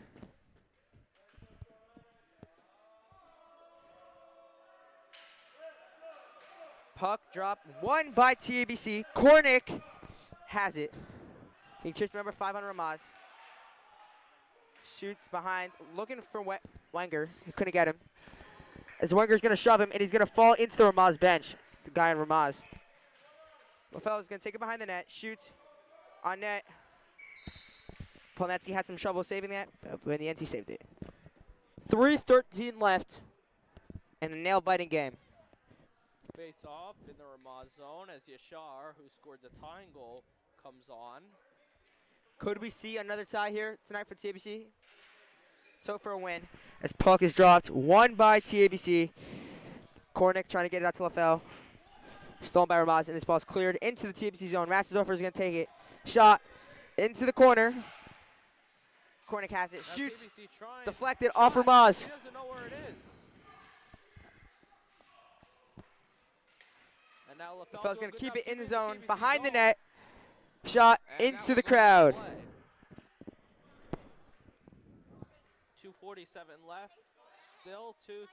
Puck drop, won by TABC. Kornick has it. Being chased number 5 on Ramaz. Shoots behind, looking for Wenger. He couldn't get him. As Wenger's going to shove him, and he's going to fall into the Ramaz bench. The guy on Ramaz. LaFell is going to take it behind the net. Shoots on net. Polnetsky had some trouble saving that, but in the end, he saved it. 3:13 left, and a nail-biting game. Face off in the Ramaz zone as Yashar, who scored the tying goal, comes on. Could we see another tie here tonight for TABC? So for a win, as puck is dropped, won by TABC. Kornick trying to get it out to LaFell. Stolen by Ramaz, and this ball's cleared into the TABC zone. Ratzendorfer is going to take it. Shot into the corner. Kornick has it. Now Shoots. TBC trying. Deflected off Ramaz. He doesn't know where it is. And now LaFell's going to keep it in the zone, TBC behind the zone. net. Shot And into now the it's going crowd. play. 2:47 left. Still 2-2.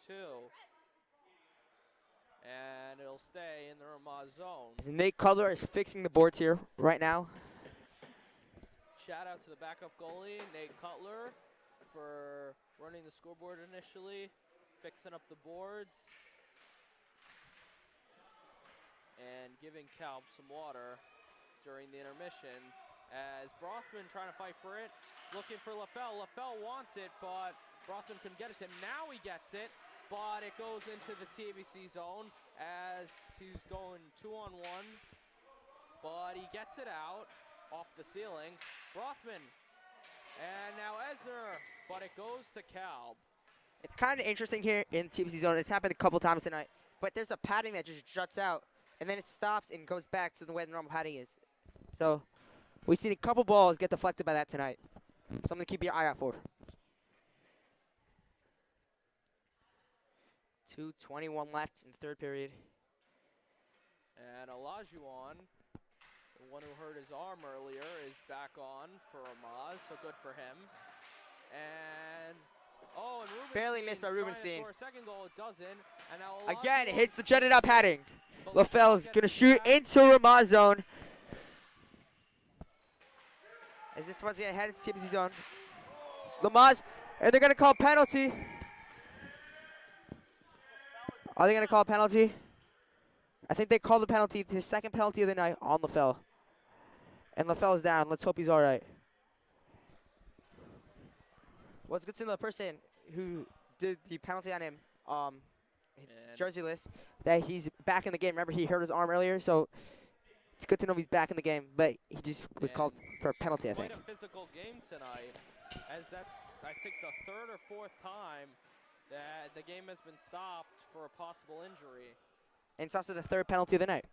And it'll stay in the Ramaz zone. Nate Cutler is fixing the boards here right now. Shout out to the backup goalie, Nate Cutler, for running the scoreboard initially, fixing up the boards, and giving Calb some water during the intermissions. As Brothman trying to fight for it, looking for LaFell. LaFell wants it, but Brothman couldn't get it to him. Now he gets it, but it goes into the TABC zone as he's going 2-on-1, but he gets it out off the ceiling. Brothman, and now Esner, but it goes to Calb. It's kind of interesting here in TBC zone. It's happened a couple times tonight, but there's a padding that just juts out, and then it stops and goes back to the way the normal padding is. So we've seen a couple balls get deflected by that tonight. Something to keep your eye out for. 2:21 left in the third period. And Olajuwon, the one who hurt his arm earlier, is back on for Ramaz, so good for him. And and Rubenstein Barely missed by trying to Rubenstein. score a second goal, it doesn't. And now Again, it Olajuwon hits the jutted out padding. but LaFell's gets going to it shoot back. into Ramaz zone. As this one's going to head into TBC zone. Ramaz, and they're going to call penalty. Are they going to call a penalty? I think they called the penalty, his second penalty of the night on LaFell. And LaFell's down. Let's hope he's all right. Well, it's good to know the person who did the penalty on him, his And- jersey list, that he's back in the game. Remember, he hurt his arm earlier, so it's good to know he's back in the game. But he just was And called for a penalty, I think. Quite a physical game tonight, as that's, I think, the third or fourth time that the game has been stopped for a possible injury. And it's also the third penalty of the night.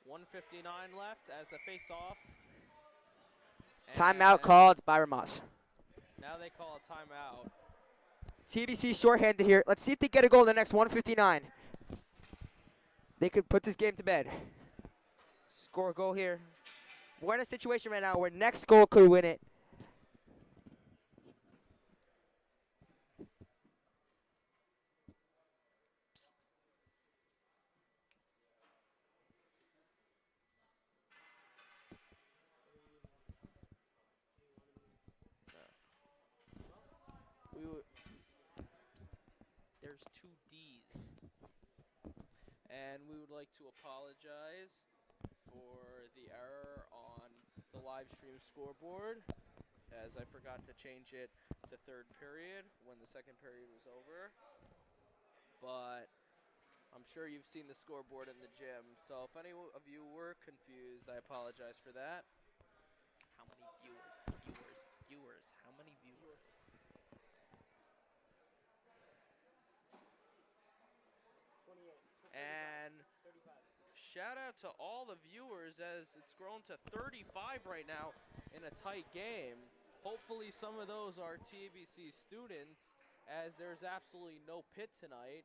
.159 left as the face-off. Timeout And called by Ramaz. Now they call a timeout. TBC shorthanded here. Let's see if they get a goal in the next 159. They could put this game to bed. Score a goal here. We're in a situation right now where next goal could win it. There's two D's. And we would like to apologize for the error on the live stream scoreboard, as I forgot to change it to third period when the second period was over. But I'm sure you've seen the scoreboard in the gym, so if any of you were confused, I apologize for that. How many viewers, how many viewers? And shout out to all the viewers, as it's grown to 35 right now in a tight game. Hopefully some of those are TABC students, as there's absolutely no pit tonight.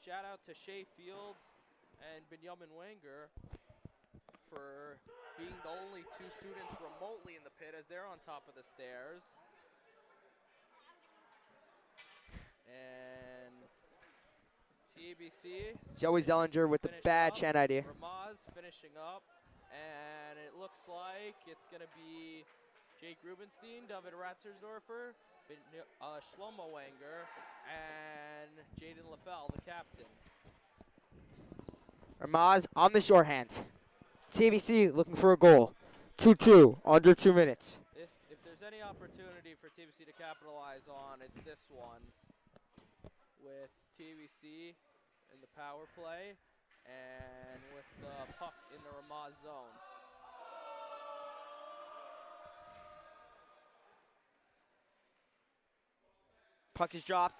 Shout out to Shea Fields and Benjamin Wenger for being the only two students remotely in the pit, as they're on top of the stairs. And TABC Joey Zellinger with the finished bad up. chant idea. Ramaz Ramaz finishing up, and it looks like it's going to be Jake Rubenstein, David Ratzersdorfer, Shlomo Wenger, and Jaden LaFell, the captain. Ramaz on the shorthand. TABC looking for a goal. 2-2, under 2 minutes. If there's any opportunity for TABC to capitalize on, it's this one, with TABC in the power play and with the puck in the Ramaz zone. Puck is dropped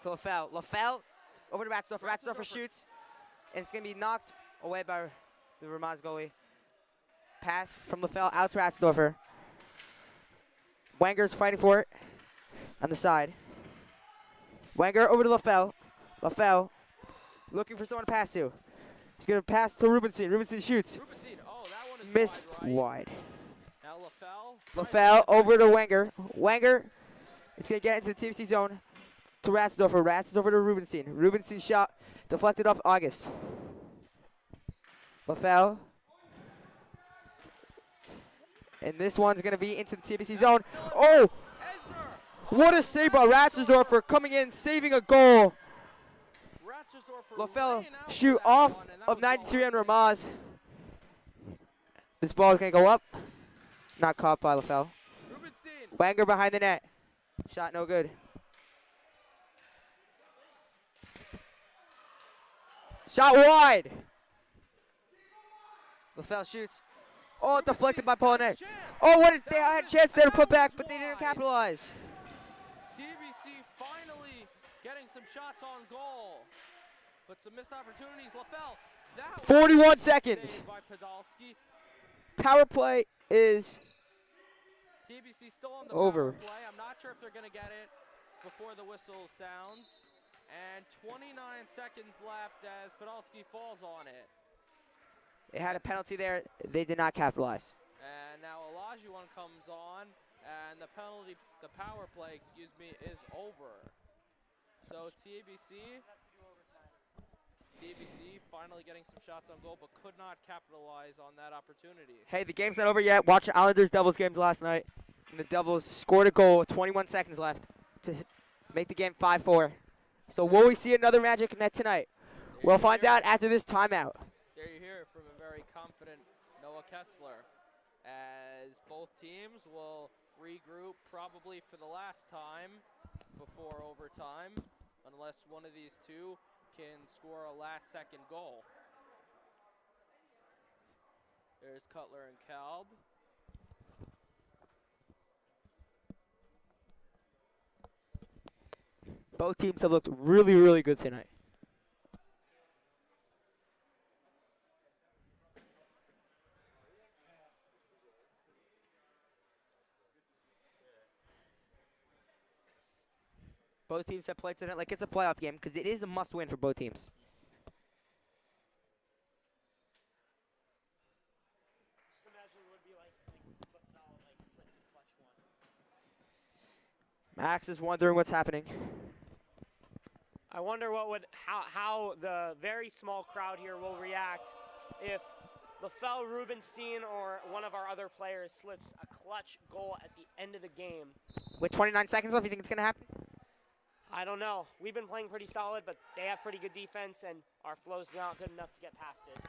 to LaFell. LaFell over to Ratzdorfer. Ratzdorfer shoots, and it's going to be knocked away by the Ramaz goalie. Pass from LaFell out to Ratzdorfer. Wenger's fighting for it on the side. Wenger over to LaFell. LaFell looking for someone to pass to. He's going to pass to Rubenstein. Rubenstein shoots. Rubenstein, oh, that one is Missed wide. wide. Now LaFell over to Wenger. Wenger, it's going to get into the TBC zone to Ratzdorfer. Ratzdorfer to Rubenstein. Rubenstein shot deflected off August. LaFell. And this one's going to be into the TBC zone. Oh! What a save by Ratzersdorfer coming in, saving a goal. LaFell shoot off of 93 on Ramaz. This ball is going to go up. Not caught by LaFell. Wenger behind the net. Shot no good. Shot wide. LaFell shoots. Oh, deflected by Polinet. Oh, they had a chance there to put back, but they didn't capitalize. TBC finally getting some shots on goal, but some missed opportunities. LaFell, that 41 seconds. by Podolsky. Power play is TBC still on the over. Power play. I'm not sure if they're going to get it before the whistle sounds. And 29 seconds left as Podolsky falls on it. They had a penalty there. They did not capitalize. And now Olajuwon comes on, and the power play, is over. So TABC finally getting some shots on goal, but could not capitalize on that opportunity. Hey, the game's not over yet. Watch Islanders Devils games last night. And the Devils scored a goal with 21 seconds left to make the game 5-4. So will we see another Magic net tonight? We'll find out after this timeout. There you hear it from a very confident Noah Kessler, as both teams will regroup probably for the last time before overtime, unless one of these two can score a last-second goal. There's Cutler and Kalb. Both teams have looked really, really good tonight. Both teams have played tonight like it's a playoff game because it is a must-win for both teams. Just imagine what it would be like if LaFell slipped a clutch one. Max is wondering what's happening. I wonder how the very small crowd here will react if LaFell, Rubenstein, or one of our other players slips a clutch goal at the end of the game. With 29 seconds left, you think it's going to happen? I don't know. We've been playing pretty solid, but they have pretty good defense, and our flow's not good enough to get past it.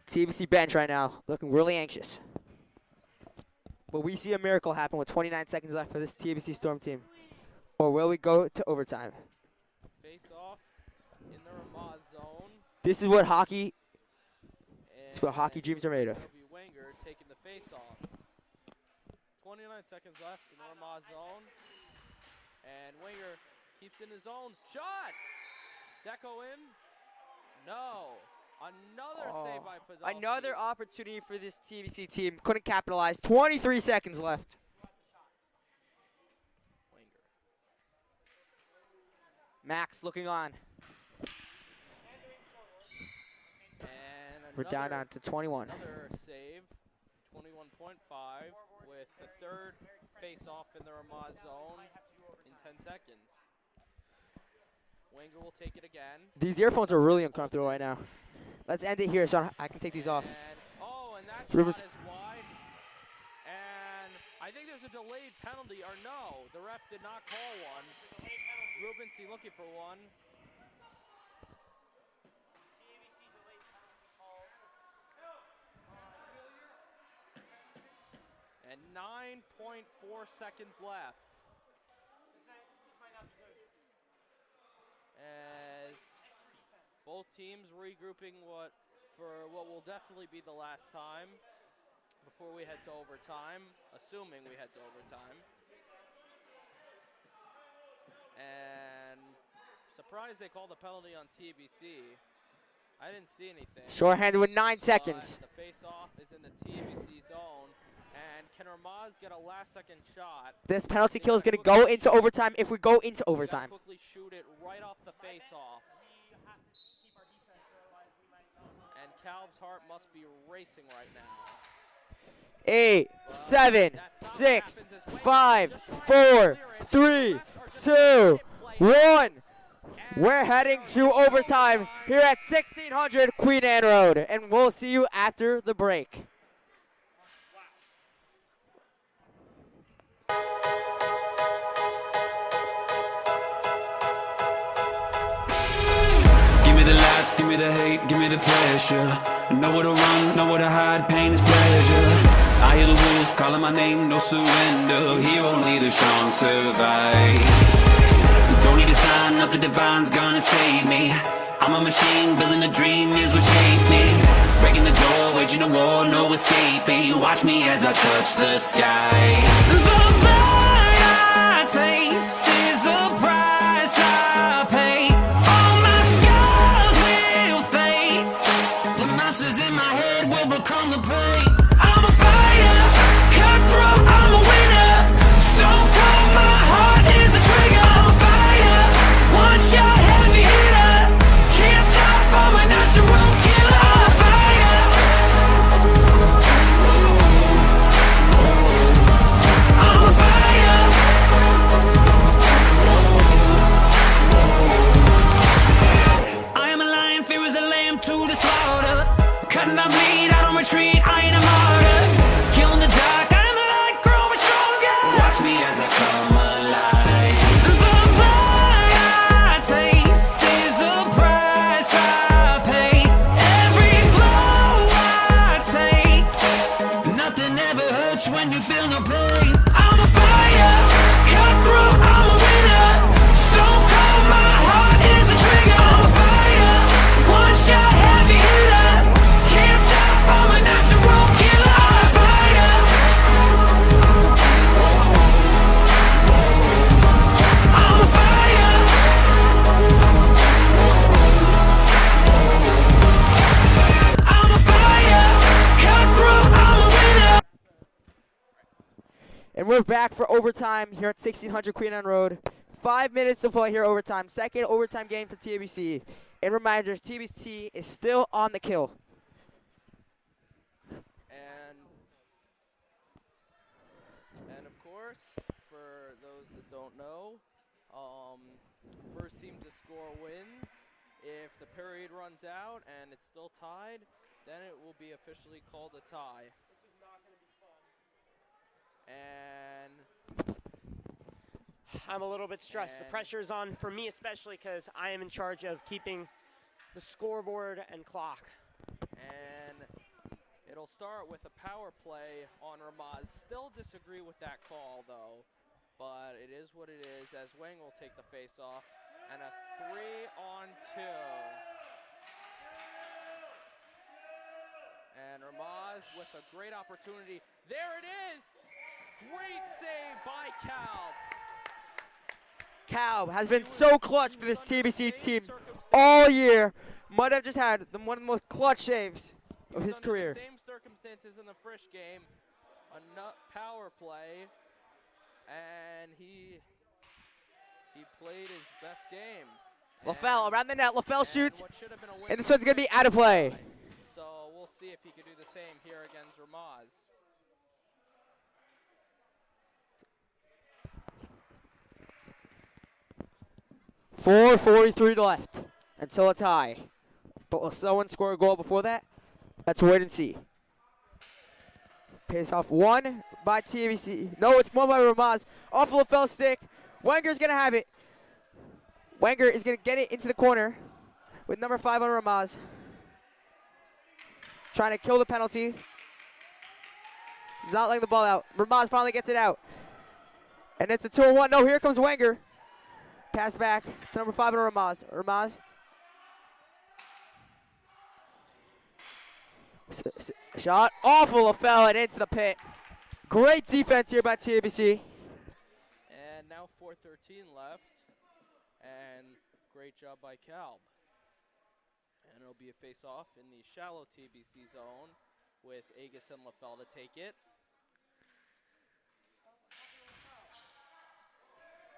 TBC bench right now, looking really anxious. Will we see a miracle happen with 29 seconds left for this TBC Storm team? Or will we go to overtime? Face off in the Ramaz zone. This is what hockey dreams are made of. It'll be Wenger taking the face off. 29 seconds left in the Ramaz zone. And Wenger keeps in his zone. Shot! That go in? No. Another save by Podolsky. Another opportunity for this TBC team. Couldn't capitalize. 23 seconds left. Wenger. Max looking on. And We're down to 21. Another save. 21.5 with the third face-off in the Ramaz zone in 10 seconds. Wenger will take it again. These earphones are really uncomfortable right now. Let's end it here so I can take these off. And that Rubens. shot is wide. And I think there's a delayed penalty, or no, the ref did not call one. Rubensy looking for one. And 9.4 seconds left. As both teams regrouping for what will definitely be the last time before we head to overtime, assuming we head to overtime. And surprised they called the penalty on TABC. I didn't see anything. Shorthanded with 9 seconds. The face-off is in the TABC zone. And can Ramaz get a last-second shot? This penalty kill is going to go into overtime if we go into overtime. Quickly shoot it right off the face-off. And Calv's heart must be racing right now. 8, 7, 6, 5, 4, 3, 2, 1. We're heading to overtime here at 1600 Queen Anne Road, and we'll see you after the break. Give me the lights, give me the hate, give me the pressure. Know where to run, know where to hide, pain is pleasure. I hear the wolves calling my name, no surrender. Here only the strong survive. Don't need a sign, nothing divine's gonna save me. I'm a machine, building a dream is what shaped me. Breaking the door, waging a war, no escaping. Watch me as I touch the sky. The blood I taste is the price I pay. All my scars will fade. The monsters in my head will become the pain. I'm a fire, cutthroat, I'm a winner. Stone cold, my heart is a trigger. I'm a fire, one shot, heavy hitter. Can't stop, I'm a natural killer. I'm a fire. I'm a fire. I am a lion, fear is a lamb to the slaughter. Cutting up bleed, I don't retreat, I ain't a martyr. Killing the dark, I am the light, growing stronger. Watch me as I come alive. The blood I taste is the price I pay. Every blow I take, nothing ever hurts when you feel no pain. I'm a fire, cutthroat, I'm a winner. Stone cold, my heart is a trigger. I'm a fire, one shot, heavy hitter. Can't stop, I'm a natural killer. I'm a fire. I'm a fire. I'm a fire, cutthroat, I'm a winner. And we're back for overtime here at 1600 Queen Anne Road. 5 minutes to play here overtime. Second overtime game for TABC. And reminders, TABC is still on the kill. And of course, for those that don't know, first team to score wins. If the period runs out and it's still tied, then it will be officially called a tie. This is not going to be fun. And I'm a little bit stressed. The pressure's on for me especially because I am in charge of keeping the scoreboard and clock. And it'll start with a power play on Ramaz. Still disagree with that call though, but it is what it is as Wang will take the face off. And a 3-on-2. And Ramaz with a great opportunity. There it is! Great save by Cal. Cal has been so clutch for this TABC team all year. Might have just had one of the most clutch saves of his career. Same circumstances in the Frisch game, a power play, and he played his best game. LaFell around the net. LaFell shoots, What should have been a win and this one's gonna be out of play. So we'll see if he can do the same here against Ramaz. 4:43 left until a tie. But will someone score a goal before that? Let's wait and see. Pace off one by TABC. No, it's one by Ramaz. Off LaFell stick. Wenger's going to have it. Wenger is going to get it into the corner with number 5 on Ramaz. Trying to kill the penalty. He's not letting the ball out. Ramaz finally gets it out. And it's a 2-1. No, here comes Wenger. Pass back to number 5 on Ramaz. Ramaz. Shot awful fell and into the pit. Great defense here by TABC. And now 4:13 left. And great job by Calb. And it'll be a face-off in the shallow TBC zone with Agus and LaFell to take it.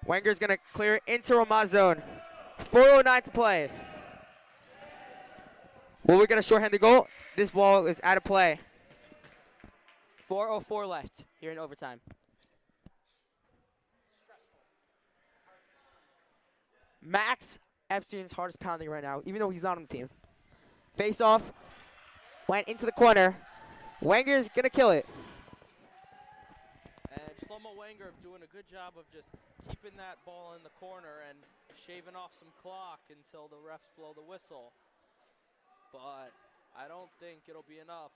Wenger's going to clear it into Ramaz zone. 4:09 to play. Will we get a shorthanded goal? This ball is out of play. 4:04 left here in overtime. Max Epstein's heart is pounding right now, even though he's not on the team. Face off. Went into the corner. Wenger's going to kill it. And Shlomo Wenger doing a good job of just keeping that ball in the corner and shaving off some clock until the refs blow the whistle. But I don't think it'll be enough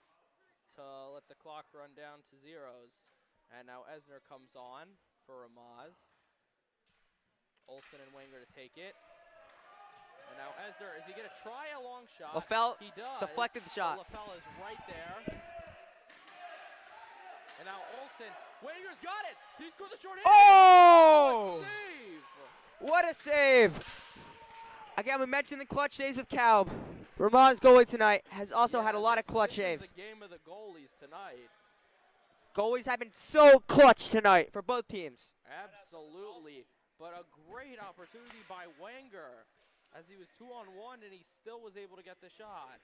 to let the clock run down to zeros. And now Esner comes on for Ramaz. Olsen and Wenger to take it. And now Esner, is he going to try a long shot? LaFell He does. deflected the shot. LaFell is right there. And now Olsen, Wenger's got it. He scored the short hit. Oh! What a save! What a save. Again, we mentioned the clutch saves with Calb. Ramaz goalie tonight has also had a lot of clutch saves. This is the game of the goalies tonight. Goalies have been so clutch tonight for both teams. Absolutely. But a great opportunity by Wenger as he was 2-on-1 and he still was able to get the shot.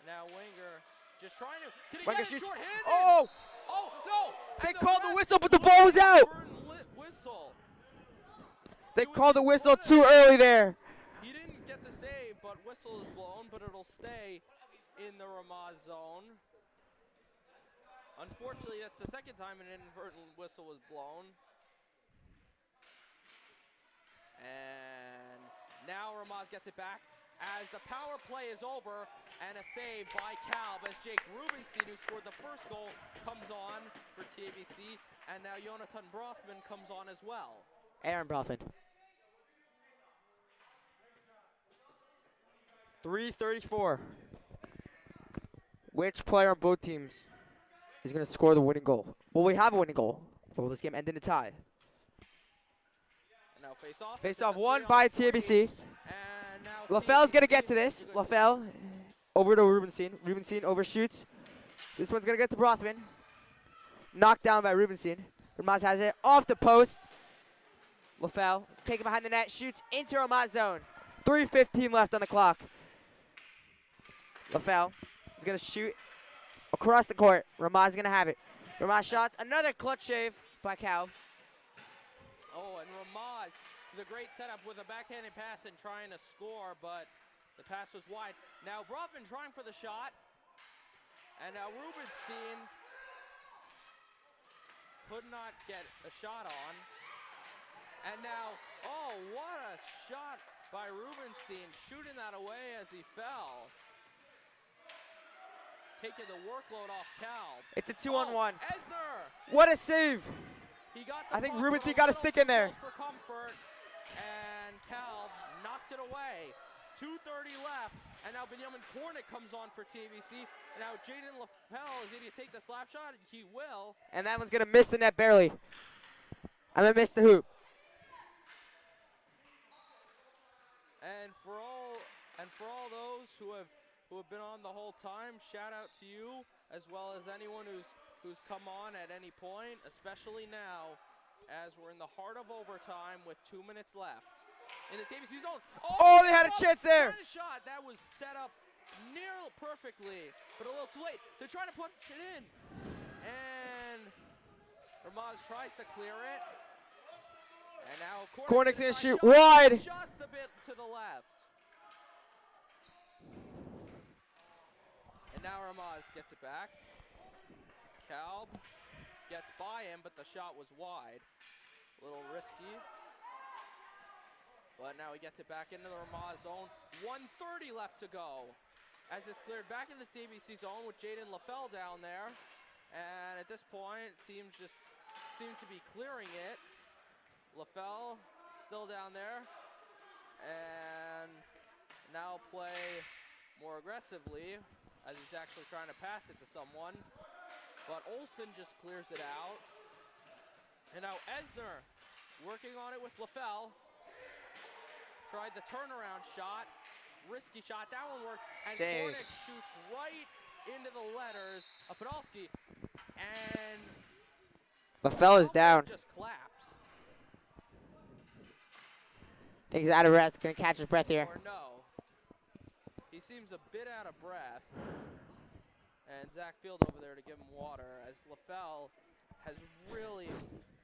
Now Wenger just trying to. Can he Wenger get it shoots. short-handed? Oh! Oh, no! They And called the ref whistle, but the ball was out. Whistle. They called the whistle too early there. He didn't get the save, but whistle is blown, but it'll stay in the Ramaz zone. Unfortunately, that's the second time an inadvertent whistle was blown. And now Ramaz gets it back as the power play is over and a save by Calb as Jake Rubenstein, who scored the first goal, comes on for TABC. And now Jonathan Brothman comes on as well. Aaron Brothman. 3:34. Which player on both teams is going to score the winning goal? Will we have a winning goal? Or will this game end in a tie? And now face off. Face off won by TABC. And now LaFell's going to get TABC to this. good. LaFell over to Rubenstein. Rubenstein overshoots. This one's going to get to Brothman. Knocked down by Rubenstein. Ramaz has it off the post. LaFell taken behind the net, shoots into Ramaz zone. 3:15 left on the clock. LaFell is going to shoot across the court. Ramaz is going to have it. Ramaz shots. Another clutch save by Cal. Oh, and Ramaz, the great setup with a backhanded pass and trying to score, but the pass was wide. Now Brothman trying for the shot. And now Rubenstein could not get a shot on. And now, oh, what a shot by Rubenstein, shooting that away as he fell. Taking the workload off Cal. It's a 2-on-1. Esner! What a save. He got the I think puck, Rubenstein but got a stick in there. for comfort, and Cal knocked it away. 2:30 left, and now Benjamin Kornick comes on for TABC. And now Jaden LaFell is going to take the slap shot. He will. And that one's going to miss the net barely. I'm going to miss the hoop. And for all those who have been on the whole time, shout out to you, as well as anyone who's come on at any point, especially now, as we're in the heart of overtime with 2 minutes left. In the TABC zone. Oh, they had a chance there. Shot that was set up near perfectly, but a little too late. They're trying to punch it in, and Ramaz tries to clear it. And now Kornick's gonna gonna shoot shot wide. just a bit to the left. And now Ramaz gets it back. Kalb gets by him, but the shot was wide. A little risky. But now he gets it back into the Ramaz zone. 1:30 left to go. As it's cleared back in the TABC zone with Jaden LaFell down there. And at this point, teams just seem to be clearing it. LaFell still down there. And now play more aggressively as he's actually trying to pass it to someone. But Olsen just clears it out. And now Esner working on it with LaFell. Tried the turnaround shot. Risky shot. That one worked. And Saved. Kornick shoots right into the letters of Podolski. And LaFell is down. just collapsed. I think he's out of breath. Gonna catch his breath here. Or no. He seems a bit out of breath. And Zach Field over there to give him water, as LaFell has really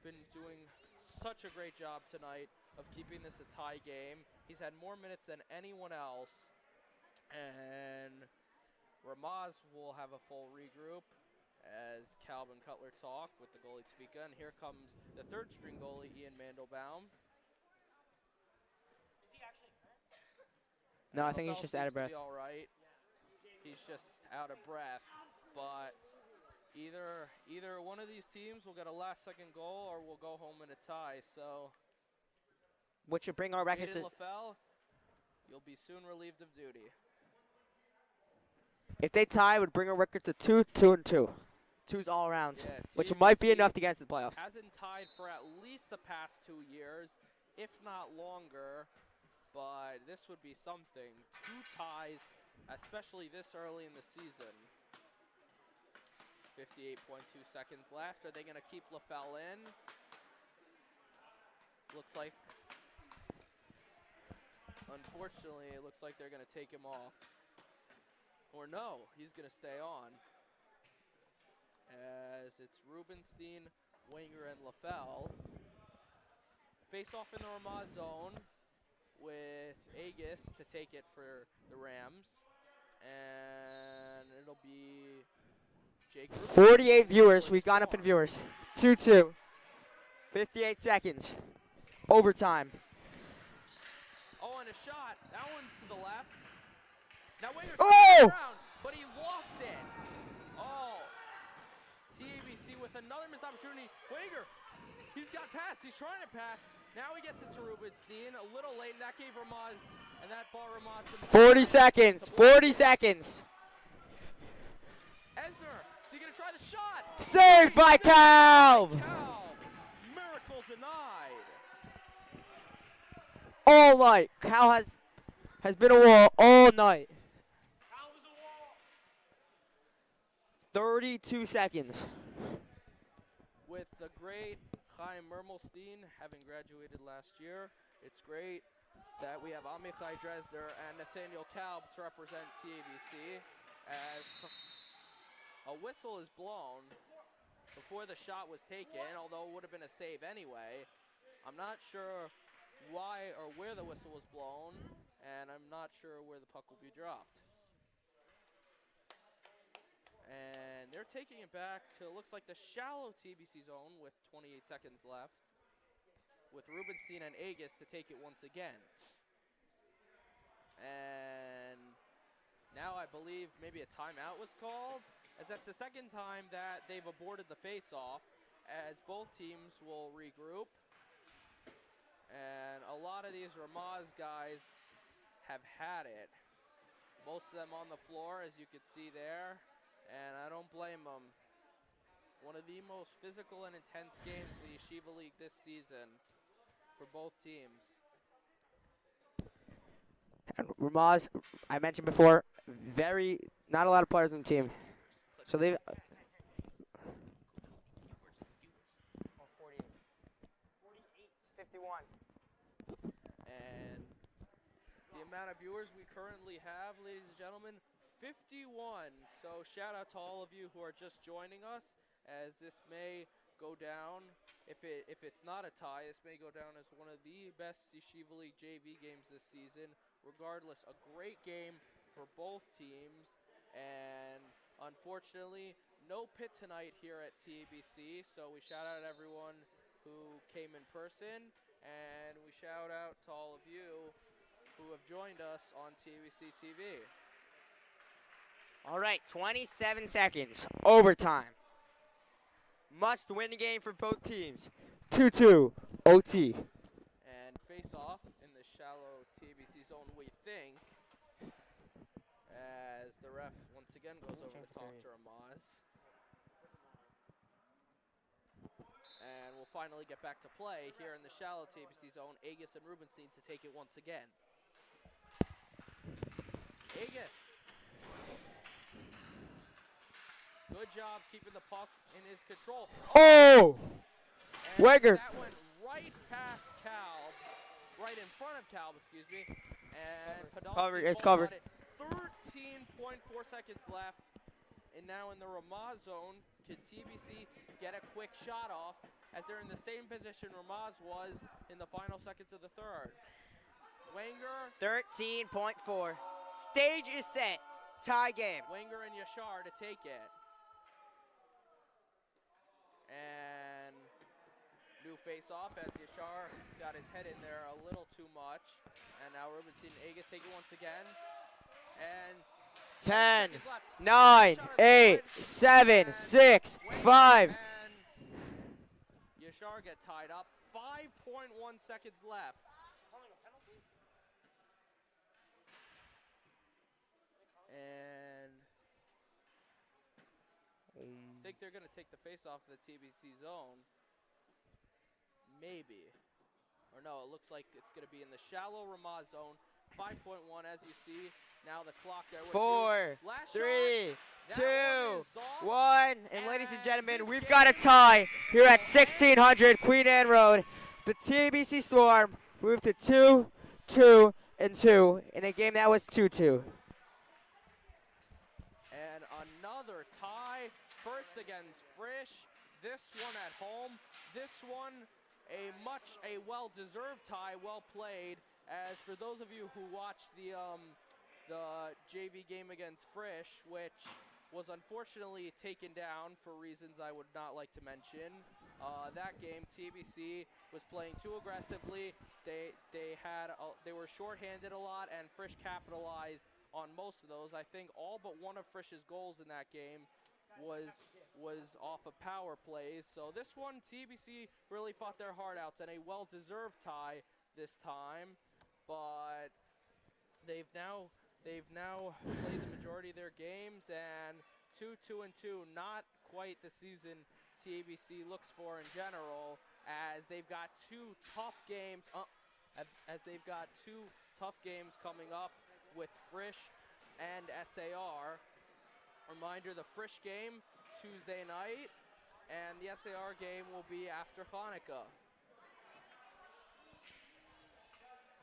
been doing such a great job tonight of keeping this a tie game. He's had more minutes than anyone else. And Ramaz will have a full regroup as Calvin Cutler talk with the goalie Tafika. And here comes the third string goalie, Ian Mandelbaum. Is he actually hurt? No, I think he's LaFell just out of seems to breath. be all right. He's just out of breath, but either one of these teams will get a last-second goal or we'll go home in a tie. So, Which would bring our record Jaden to. LaFell, you'll be soon relieved of duty. If they tie, it would bring our record to 2-2-2. Two's all around, Yeah, which might be TABC enough to get into the playoffs. Hasn't tied for at least the past 2 years, if not longer. But this would be something. 2 ties, especially this early in the season. 58.2 seconds left. Are they going to keep LaFell in? Looks like, unfortunately, it looks like they're going to take him off. Or no, he's going to stay on. As it's Rubenstein, Wenger, and LaFell. Face off in the Ramaz zone with Agus to take it for the Rams. And it'll be Jake Rubenstein. 48 viewers. We've gone up in viewers. 2-2. 58 seconds. Overtime. Oh, and a shot. That one's to the left. Now Wenger's Oh! around, but he lost it. Oh. TABC with another missed opportunity. Wenger, he's got pass. He's trying to pass. Now he gets it to Rubenstein. A little late, and that gave Ramaz, and that ball Ramaz. 40 seconds. 40 seconds. Esner, is he going to try the shot? Saved by Cal. Miracle denied. All night. Cal has been a wall all night. How was a wall? 32 seconds. With the great Chaim Mermelstein having graduated last year, it's great that we have Amichai Dresder and Nathaniel Kalb to represent TABC, as a whistle is blown before the shot was taken, although it would have been a save anyway. I'm not sure why or where the whistle was blown, and I'm not sure where the puck will be dropped. And they're taking it back to, looks like the shallow TBC zone with 28 seconds left, with Rubenstein and Agus to take it once again. And now I believe maybe a timeout was called, as that's the second time that they've aborted the face-off, as both teams will regroup. And a lot of these Ramaz guys have had it. Most of them on the floor, as you could see there. And I don't blame them. One of the most physical and intense games in the Yeshiva League this season for both teams. And Ramaz, I mentioned before, not a lot of players on the team. So they. 51. And the amount of viewers we currently have, ladies and gentlemen, 51. So shout out to all of you who are just joining us, as this may go down. If it's not a tie, this may go down as one of the best Yeshiva League JV games this season. Regardless, a great game for both teams. And unfortunately, no pit tonight here at TABC. So we shout out everyone who came in person. And we shout out to all of you who have joined us on TABC TV. All right, 27 seconds. Overtime. Must win the game for both teams. 2-2 OT. And face off in the shallow TABC zone, we think, as the ref once again goes over to talk to Ramaz. And we'll finally get back to play here in the shallow TABC zone. Agus and Rubenstein to take it once again. Agus. Good job keeping the puck in his control. Oh! Weger. That went right past Calb, right in front of Calb, excuse me. And Podolsky It's covered. 13.4 seconds left. And now in the Ramaz zone, can TBC get a quick shot off as they're in the same position Ramaz was in the final seconds of the third. Wenger. 13.4. Stage is set. Tie game. Wenger and Yashar to take it. And new face-off as Yashar got his head in there a little too much. And now Rubenstein and Agus take it once again. And 10, 9, 8, 7, 6, 5. And Yashar get tied up. 5.1 seconds left. And I think they're going to take the face-off of the TBC zone. Maybe. Or no, it looks like it's going to be in the shallow Ramaz zone. 5.1 as you see. Now the clock there. 4, 3, 2, 1. And ladies and And gentlemen, this we've got a tie here at 1600 Queen Anne Road. The TABC Storm moved to 2-2-2 in a game that was 2-2. And another tie. First against Frisch. This one at home. This one a well-deserved tie, well played. As for those of you who watched the JV game against Frisch, which was unfortunately taken down for reasons I would not like to mention. That game, TBC was playing too aggressively. They were shorthanded a lot, and Frisch capitalized on most of those. I think all but one of Frisch's goals in that game was off of power plays. So this one, TBC really fought their heart out, and a well-deserved tie this time. But they've now played the majority of their games, and 2-2-2, not quite the season TABC looks for in general, as they've got two tough games coming up with Frisch and SAR. Reminder, the Frisch game Tuesday night, and the SAR game will be after Hanukkah.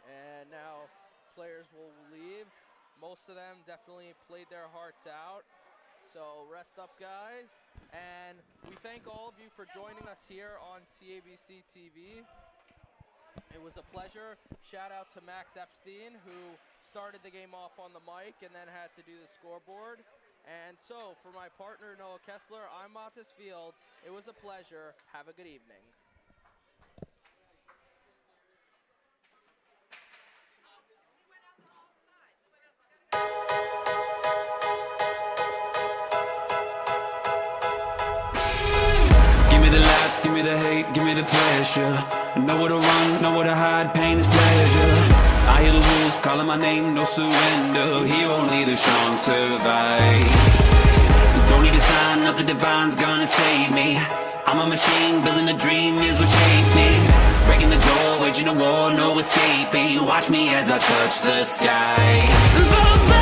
And now players will leave. Most of them definitely played their hearts out. So rest up, guys. And we thank all of you for joining us here on TABC TV. It was a pleasure. Shout out to Max Epstein, who started the game off on the mic and then had to do the scoreboard. And so for my partner, Noah Kessler, I'm Montes Field. It was a pleasure. Have a good evening. Give me the hate, give me the pressure. Know where to run, know where to hide, pain is pleasure. I hear the wolves calling my name, no surrender. Here only the strong survive. Don't need a sign, nothing divine's gonna save me. I'm a machine, building a dream is what shaped me. Breaking the door, waging a war, no escaping. Watch me as I touch the sky.